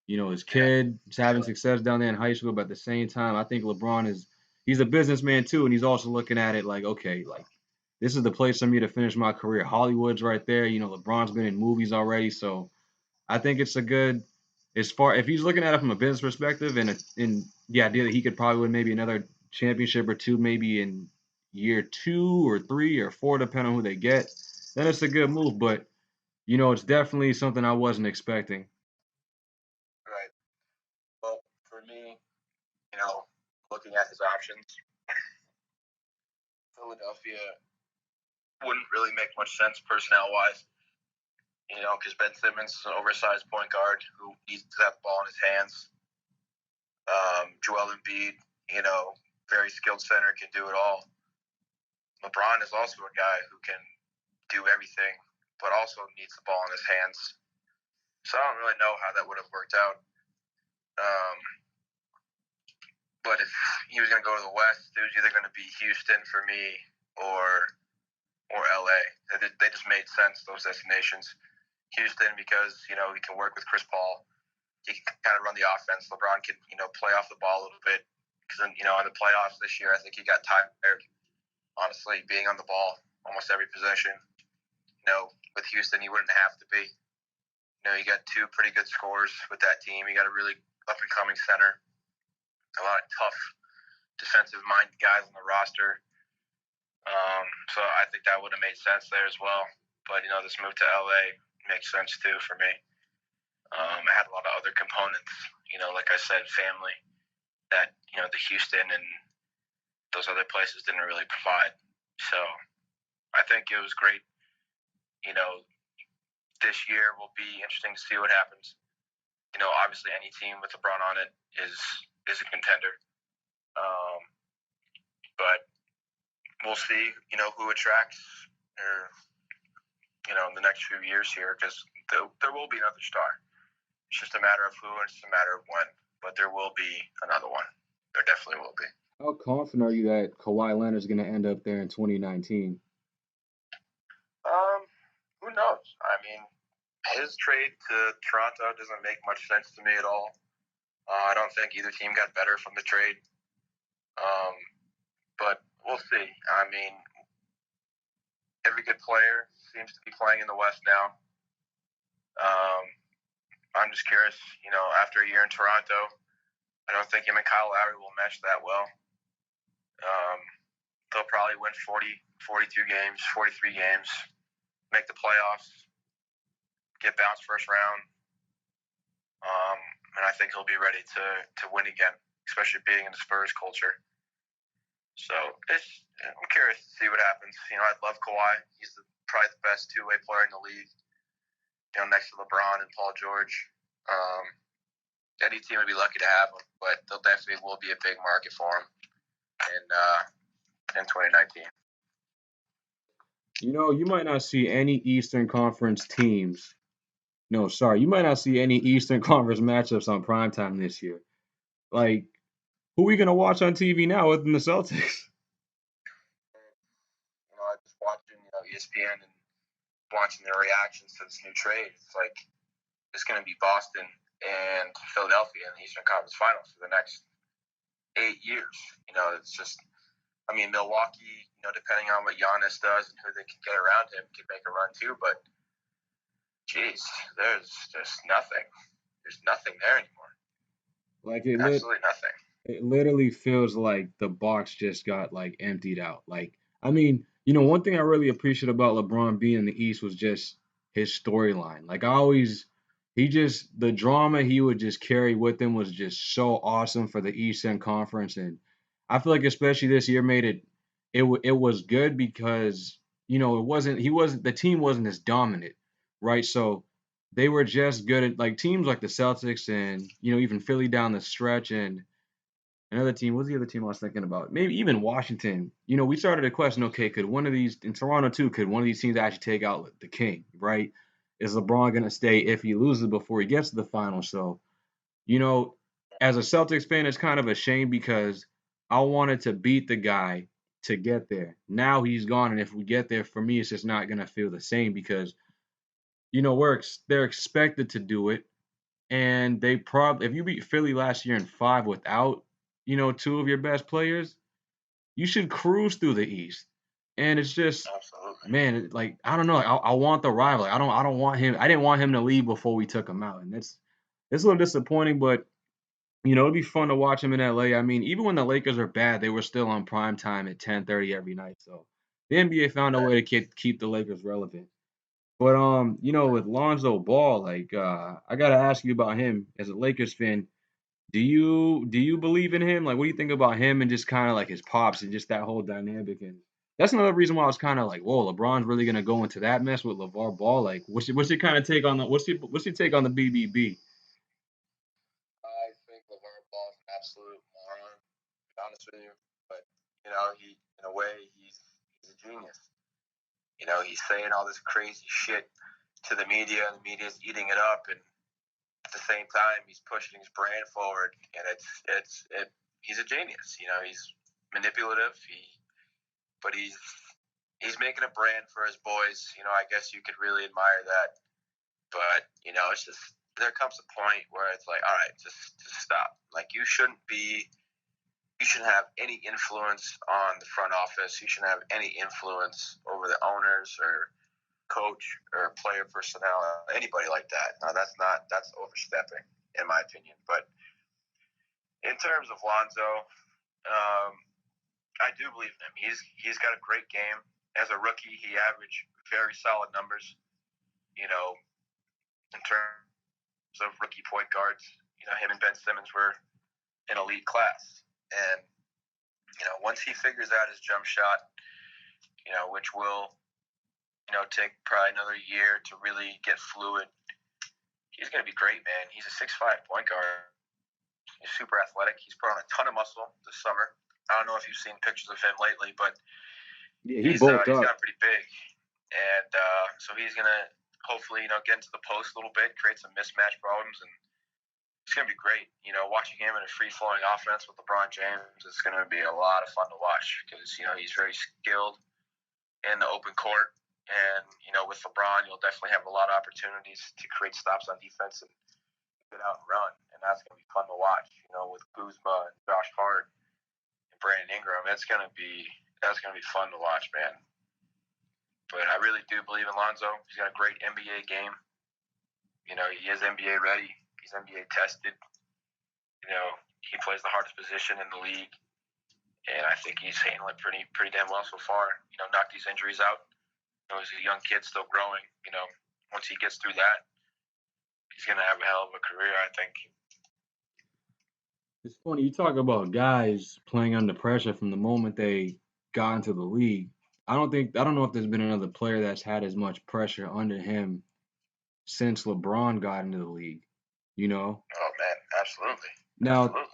His Yeah. kid is having success down there in high school, but at the same time, I think LeBron he's a businessman too, and he's also looking at it like, okay, like this is the place for me to finish my career. Hollywood's right there. LeBron's been in movies already, so I think it's a good as far if he's looking at it from a business perspective and the idea that he could probably win maybe another championship or two, maybe in year 2 or 3 or 4, depending on who they get, then it's a good move. But it's definitely something I wasn't expecting. Right. Well, for me, looking at his options, Philadelphia wouldn't really make much sense personnel wise. Because Ben Simmons is an oversized point guard who needs to have the ball in his hands. Joel Embiid, very skilled center, can do it all. LeBron is also a guy who can do everything, but also needs the ball in his hands. So I don't really know how that would have worked out. Um, but if he was going to go to the West, it was either going to be Houston for me or LA. They just made sense, those destinations. Houston because, he can work with Chris Paul. He can kind of run the offense. LeBron can, play off the ball a little bit. Because, in the playoffs this year, I think he got tired, honestly, being on the ball almost every possession. With Houston, he wouldn't have to be. You got 2 pretty good scorers with that team. You got a really up-and-coming center. A lot of tough defensive-minded guys on the roster. So I think that would have made sense there as well. But, this move to LA makes sense too for me. I had a lot of other components, like I said, family that, the Houston and those other places didn't really provide. So I think it was great. This year will be interesting to see what happens. Obviously any team with LeBron on it is a contender. But we'll see, who attracts or, in the next few years here because there will be another star. It's just a matter of who and it's just a matter of when. But there will be another one. There definitely will be. How confident are you that Kawhi Leonard's going to end up there in 2019? Who knows? I mean, his trade to Toronto doesn't make much sense to me at all. I don't think either team got better from the trade. But we'll see. I mean, every good player seems to be playing in the West now. I'm just curious, after a year in Toronto, I don't think him and Kyle Lowry will mesh that well. They'll probably win 40, 42 games, 43 games, make the playoffs, get bounced first round. And I think he'll be ready to win again, especially being in the Spurs culture. So I'm curious to see what happens. I'd love Kawhi. He's probably the best two-way player in the league, next to LeBron and Paul George. Any team would be lucky to have him, but there definitely will be a big market for him in 2019. You might not see any Eastern Conference teams. No, sorry, you might not see any Eastern Conference matchups on primetime this year. Like, who are we gonna watch on TV now other than the Celtics? I just watching ESPN and watching their reactions to this new trade. It's like it's going to be Boston and Philadelphia in the Eastern Conference Finals for the next 8 years. It's just, Milwaukee, depending on what Giannis does and who they can get around him, could make a run too. But, geez, there's just nothing. There's nothing there anymore. Like Absolutely nothing. it literally feels like the box just got like emptied out. Like, one thing I really appreciate about LeBron being in the East was just his storyline. Like the drama he would just carry with him was just so awesome for the Eastern Conference, and I feel like especially this year made it was good because the team wasn't as dominant, right? So they were just good at like teams like the Celtics and even Philly down the stretch and another team. What's the other team I was thinking about? Maybe even Washington. We started to question, okay, could one of these in Toronto too? Could one of these teams actually take out the King? Right? Is LeBron gonna stay if he loses before he gets to the final? So, you know, as a Celtics fan, it's kind of a shame because I wanted to beat the guy to get there. Now he's gone, and if we get there, for me, it's just not gonna feel the same because they're expected to do it, and they probably if you beat Philly last year in 5 without two of your best players, you should cruise through the East. And it's just, Absolutely. man, like I don't know, like, I want the rival. Like, I don't want him. I didn't want him to leave before we took him out, and it's a little disappointing. But it'd be fun to watch him in LA. Even when the Lakers are bad, they were still on prime time at 10:30 every night. So the NBA found a way to keep the Lakers relevant. But with Lonzo Ball, like I gotta ask you about him as a Lakers fan. Do you believe in him? Like, what do you think about him and just kind of like his pops and just that whole dynamic? And that's another reason why I was kind of like, whoa, LeBron's really gonna go into that mess with LeVar Ball. Like, what's your kind of take on the what's your take on the BBB? I think LeVar Ball is an absolute moron, to be honest with you. But, he, in a way, he's a genius. He's saying all this crazy shit to the media, and the media's eating it up. And at the same time, he's pushing his brand forward, and he's a genius. He's manipulative. But he's making a brand for his boys. I guess you could really admire that. But it's just there comes a point where it's like, all right, just stop. Like you shouldn't have any influence on the front office. You shouldn't have any influence over the owners or coach or player personnel, anybody like that. Now that's overstepping in my opinion. But in terms of Lonzo, I do believe in him. He's got a great game. As a rookie, he averaged very solid numbers. In terms of rookie point guards, him and Ben Simmons were an elite class. And once he figures out his jump shot, which will take probably another year to really get fluid, he's going to be great, man. He's a 6'5" point guard. He's super athletic. He's put on a ton of muscle this summer. I don't know if you've seen pictures of him lately, but Yeah, he's got pretty big. And so he's going to hopefully, get into the post a little bit, create some mismatch problems, and it's going to be great. Watching him in a free-flowing offense with LeBron James is going to be a lot of fun to watch because, he's very skilled in the open court. And, with LeBron, you'll definitely have a lot of opportunities to create stops on defense and get out and run. And that's going to be fun to watch, with Kuzma and Josh Hart and Brandon Ingram. That's going to be fun to watch, man. But I really do believe in Lonzo. He's got a great NBA game. He is NBA ready. He's NBA tested. He plays the hardest position in the league. And I think he's handling it pretty damn well so far. Knocked these injuries out. He's a young kid still growing. Once he gets through that, he's going to have a hell of a career, I think. It's funny you talk about guys playing under pressure from the moment they got into the league. I don't know if there's been another player that's had as much pressure under him since LeBron got into the league. Oh man, absolutely. Now Absolutely.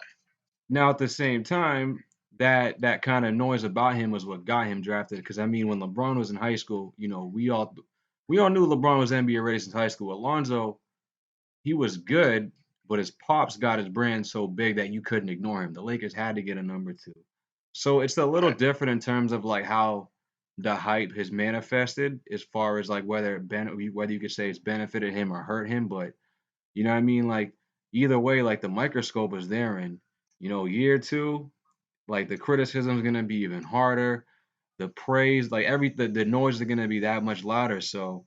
Now at the same time, that kind of noise about him was what got him drafted. Because when LeBron was in high school, we all knew LeBron was NBA ready since high school. Alonzo, he was good, but his pops got his brand so big that you couldn't ignore him. The Lakers had to get a number two. So it's a little Right. different in terms of like how the hype has manifested as far as like whether you could say it's benefited him or hurt him, but you know what I mean? Like either way, like the microscope is there, and year two, like the criticism is gonna be even harder. The praise, like the noise is gonna be that much louder. So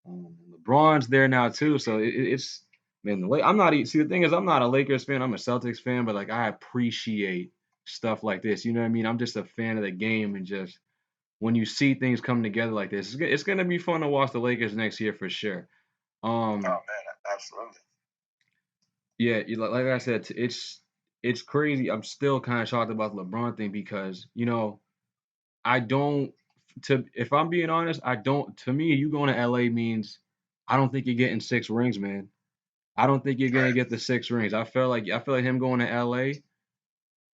LeBron's there now too. So it's man, I'm not see the thing is I'm not a Lakers fan. I'm a Celtics fan, but like I appreciate stuff like this. You know what I mean? I'm just a fan of the game, and just when you see things come together like this, it's gonna be fun to watch the Lakers next year for sure. Oh man, absolutely. Yeah, like I said, it's crazy. I'm still kind of shocked about the LeBron thing because I don't to if I'm being honest, I don't to me you going to LA means I don't think you're getting 6 rings, man. I don't think you're gonna Right. get the 6 rings. I feel like him going to LA,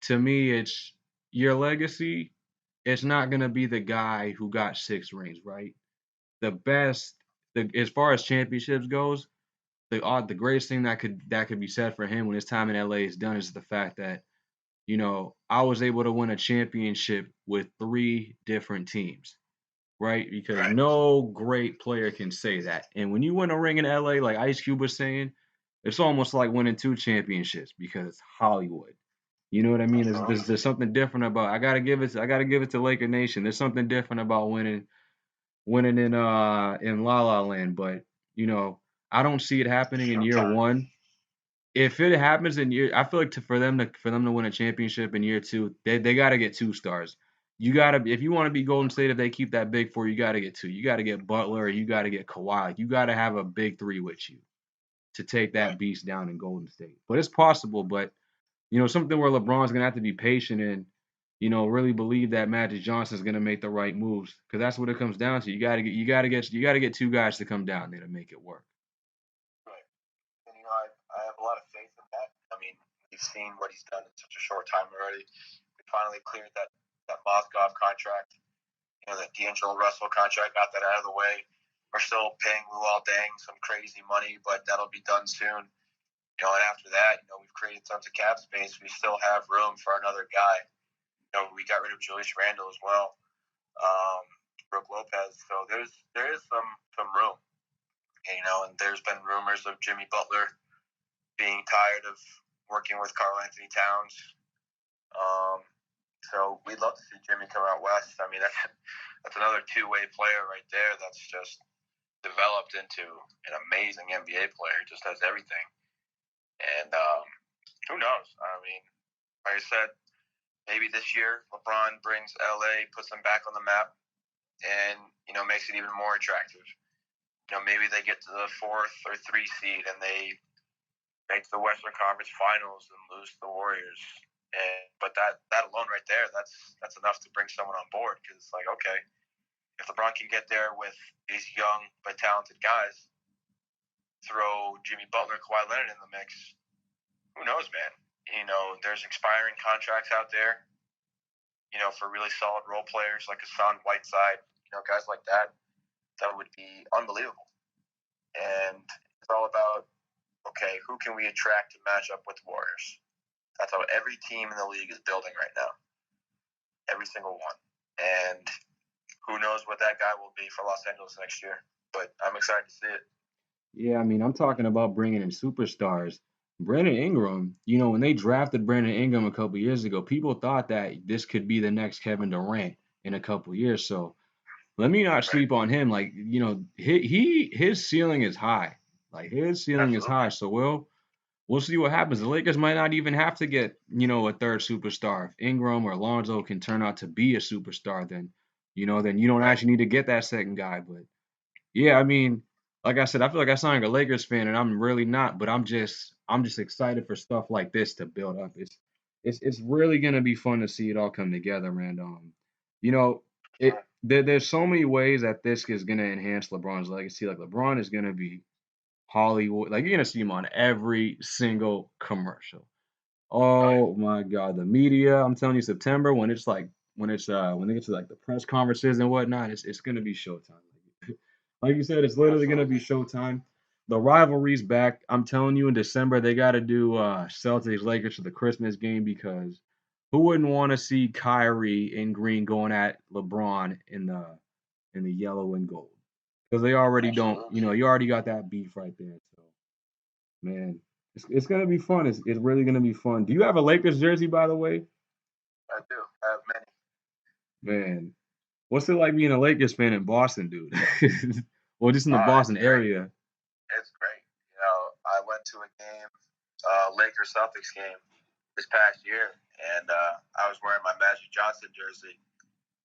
to me it's your legacy. It's not gonna be the guy who got 6 rings, right? The best as far as championships goes, the greatest thing that could be said for him when his time in LA is done is the fact that, I was able to win a championship with 3 different teams, right? Because Right. no great player can say that. And when you win a ring in LA, like Ice Cube was saying, it's almost like winning 2 championships because it's Hollywood. You know what I mean? There's something different about. I gotta give it to Laker Nation. There's something different about winning in La La Land. But you know, I don't see it happening in year Showtime. one. If it happens in year, I feel like for them to win a championship in year two, they got to get 2 stars. You gotta if you want to be Golden State, if they keep that big four, you got to get two. You got to get Butler, you got to get Kawhi. Like, you got to have a big three with you to take that Right. beast down in Golden State. But it's possible. But something where LeBron's gonna have to be patient and really believe that Magic Johnson's gonna make the right moves because that's what it comes down to. You gotta get 2 guys to come down there to make it work. Right. And I have a lot of faith in that. I mean, we've seen what he's done in such a short time already. We finally cleared that Mozgov contract. That D'Angelo Russell contract, got that out of the way. We're still paying Luol Deng some crazy money, but that'll be done soon. And after that, we've created tons of cap space. We still have room for another guy. We got rid of Julius Randle as well, Brooke Lopez. So there is some room. And there's been rumors of Jimmy Butler being tired of working with Karl Anthony Towns. So we'd love to see Jimmy come out west. I mean, that's another two-way player right there. That's just developed into an amazing NBA player. Just does everything. And who knows? I mean, like I said, maybe this year LeBron brings LA, puts them back on the map, and makes it even more attractive. Maybe they get to the 4th or 3 seed and they make the Western Conference Finals and lose to the Warriors. But that alone right there, that's enough to bring someone on board because it's like, okay, if LeBron can get there with these young but talented guys, throw Jimmy Butler, Kawhi Leonard in the mix, who knows, man? There's expiring contracts out there, for really solid role players like Hassan Whiteside, guys like that. That would be unbelievable. And it's all about, okay, who can we attract to match up with the Warriors? That's how every team in the league is building right now. Every single one. And who knows what that guy will be for Los Angeles next year. But I'm excited to see it. Yeah, I mean, I'm talking about bringing in superstars. Brandon Ingram, when they drafted Brandon Ingram a couple years ago, people thought that this could be the next Kevin Durant in a couple years. So let me not Right. sleep on him. Like, his ceiling is high. Like his ceiling is Absolutely. high. So we'll see what happens. The Lakers might not even have to get, a third superstar. If Ingram or Lonzo can turn out to be a superstar, then you don't Right. actually need to get that second guy. But yeah, I mean, like I said, I feel like I sound like a Lakers fan, and I'm really not. But I'm just excited for stuff like this to build up. It's really gonna be fun to see it all come together, man. You know, Sure. there's so many ways that this is gonna enhance LeBron's legacy. Like LeBron is gonna be Hollywood. Like you're gonna see him on every single commercial. Oh, yeah. Oh my God, the media! I'm telling you, September when they get to like the press conferences and whatnot, it's gonna be showtime. Like you said, it's literally gonna be Absolutely. showtime. The rivalry's back. I'm telling you, in December they got to do Celtics Lakers for the Christmas game because who wouldn't want to see Kyrie in green going at LeBron in the yellow and gold? Because they already don't, Absolutely. you already got that beef right there. So man, It's gonna be fun. It's really gonna be fun. Do you have a Lakers jersey, by the way? I do. I have many. Man, what's it like being a Lakers fan in Boston, dude? Well, just in the It's Boston great. area. It's great. I went to a game, Lakers Celtics game this past year, and I was wearing my Magic Johnson jersey,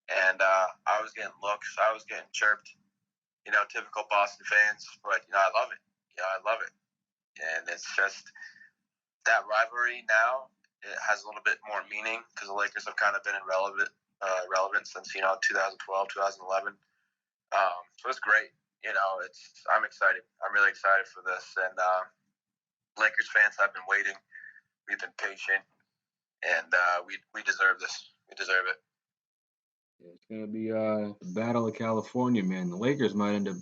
and I was getting looks. I was getting chirped. Typical Boston fans, but I love it. I love it, and it's just that rivalry now. It has a little bit more meaning because the Lakers have kind of been relevant since 2012, 2011. So it's great. I'm excited. I'm really excited for this, and Lakers fans have been waiting. We've been patient, and we deserve this. We deserve it. Yeah, it's gonna be the Battle of California, man. The Lakers might end up,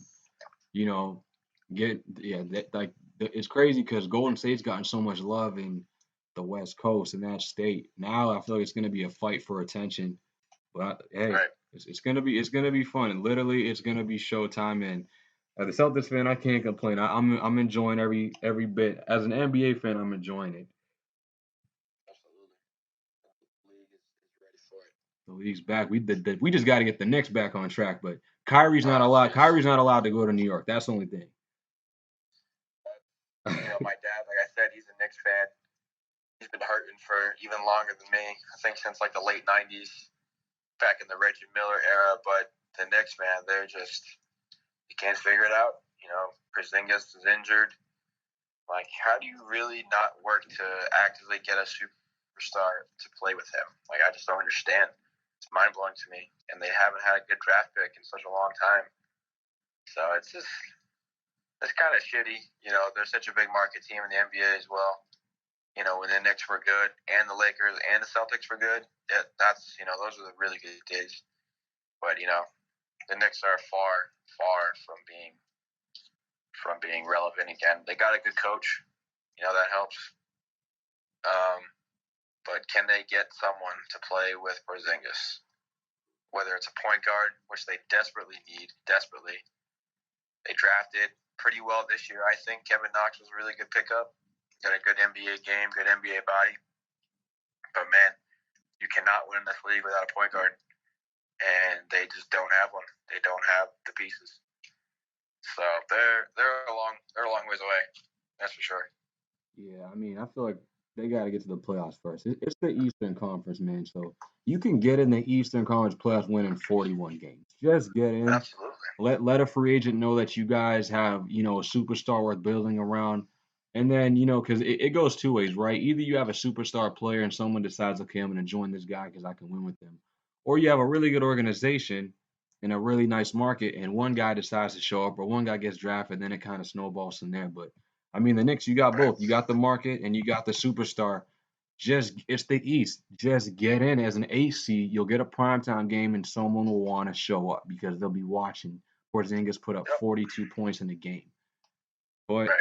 you know, it's crazy because Golden State's gotten so much love in the West Coast and that state. Now I feel like it's gonna be a fight for attention. But hey, Right. it's gonna be fun. And literally, it's gonna be showtime. And as a Celtics fan, I can't complain. I'm enjoying every bit. As an NBA fan, I'm enjoying it. Absolutely. The league is ready for it. The league's back. We just got to get the Knicks back on track. But Kyrie's not allowed. Jeez. Kyrie's not allowed to go to New York. That's the only thing. My dad, like I said, he's a Knicks fan. He's been hurting for even longer than me. I think since like the late '90s, back in the Reggie Miller era. But the Knicks, man, you can't figure it out. Porzingis is injured. Like, how do you really not work to actively get a superstar to play with him? Like, I just don't understand. It's mind blowing to me, and they haven't had a good draft pick in such a long time. So it's kind of shitty. They're such a big market team in the NBA as well. When the Knicks were good and the Lakers and the Celtics were good, those are the really good days. But the Knicks are far, far from being relevant again. They got a good coach, that helps. But can they get someone to play with Porzingis? Whether it's a point guard, which they desperately need, They drafted pretty well this year. I think Kevin Knox was a really good pickup. Got a good NBA game, good NBA body. But man, you cannot win this league without a point guard, and they just don't have one. They don't have the pieces. So they're a long ways away. That's for sure. Yeah, I mean, I feel like they got to get to the playoffs first. It's the Eastern Conference, man. So you can get in the Eastern Conference playoffs winning 41 games. Just get in. Absolutely. Let a free agent know that you guys have, a superstar worth building around. And then, because it goes two ways, right? Either you have a superstar player and someone decides, okay, I'm going to join this guy because I can win with them. Or you have a really good organization in a really nice market and one guy decides to show up or one guy gets drafted, then it kind of snowballs from there. But I mean, the Knicks, you got Right. both. You got the market and you got the superstar. It's the East. Just get in as an AC. You'll get a primetime game and someone will want to show up because they'll be watching Porzingis put up Yep. 42 points in the game. But Right.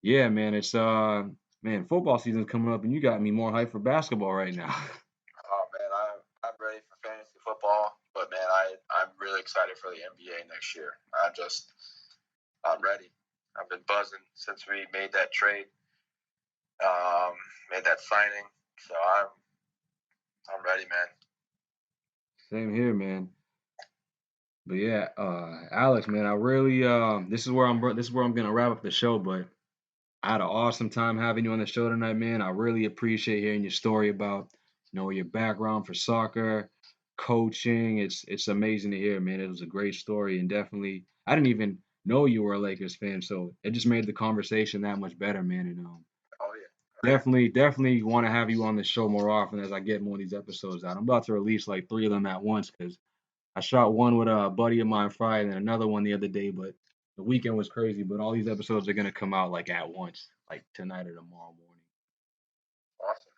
yeah, man, it's man, football season's coming up and you got me more hyped for basketball right now. Oh man, I'm ready for fantasy football, but man, I'm really excited for the NBA next year. I'm ready. I've been buzzing since we made that trade, made that signing. So I'm ready, man. Same here, man. But yeah, Alex, man, I really this is where I'm gonna wrap up the show, but I had an awesome time having you on the show tonight, man. I really appreciate hearing your story about, your background for soccer, coaching. It's amazing to hear, man. It was a great story and definitely I didn't even know you were a Lakers fan, so it just made the conversation that much better, man. And Oh yeah. Oh yeah. definitely want to have you on the show more often as I get more of these episodes out. I'm about to release like 3 of them at once because I shot one with a buddy of mine Friday and another one the other day, but the weekend was crazy. But all these episodes are gonna come out like at once, like tonight or tomorrow morning. Awesome.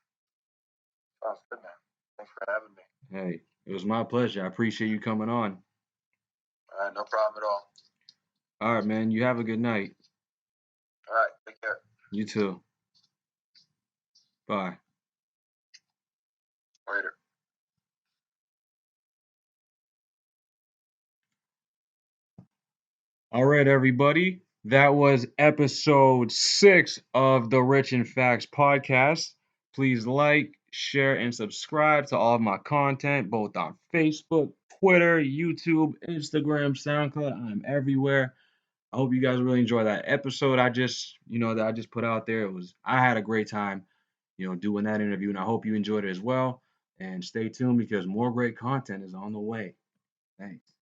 Sounds good, man. Thanks for having me. Hey, it was my pleasure. I appreciate you coming on. All right, no problem at all. All right, man. You have a good night. All right, take care. You too. Bye. Later. All right, everybody. That was episode 6 of the Rich and Facts podcast. Please like, share, and subscribe to all of my content, both on Facebook, Twitter, YouTube, Instagram, SoundCloud. I'm everywhere. I hope you guys really enjoy that episode that I just put out there. I had a great time, doing that interview, and I hope you enjoyed it as well. And stay tuned because more great content is on the way. Thanks.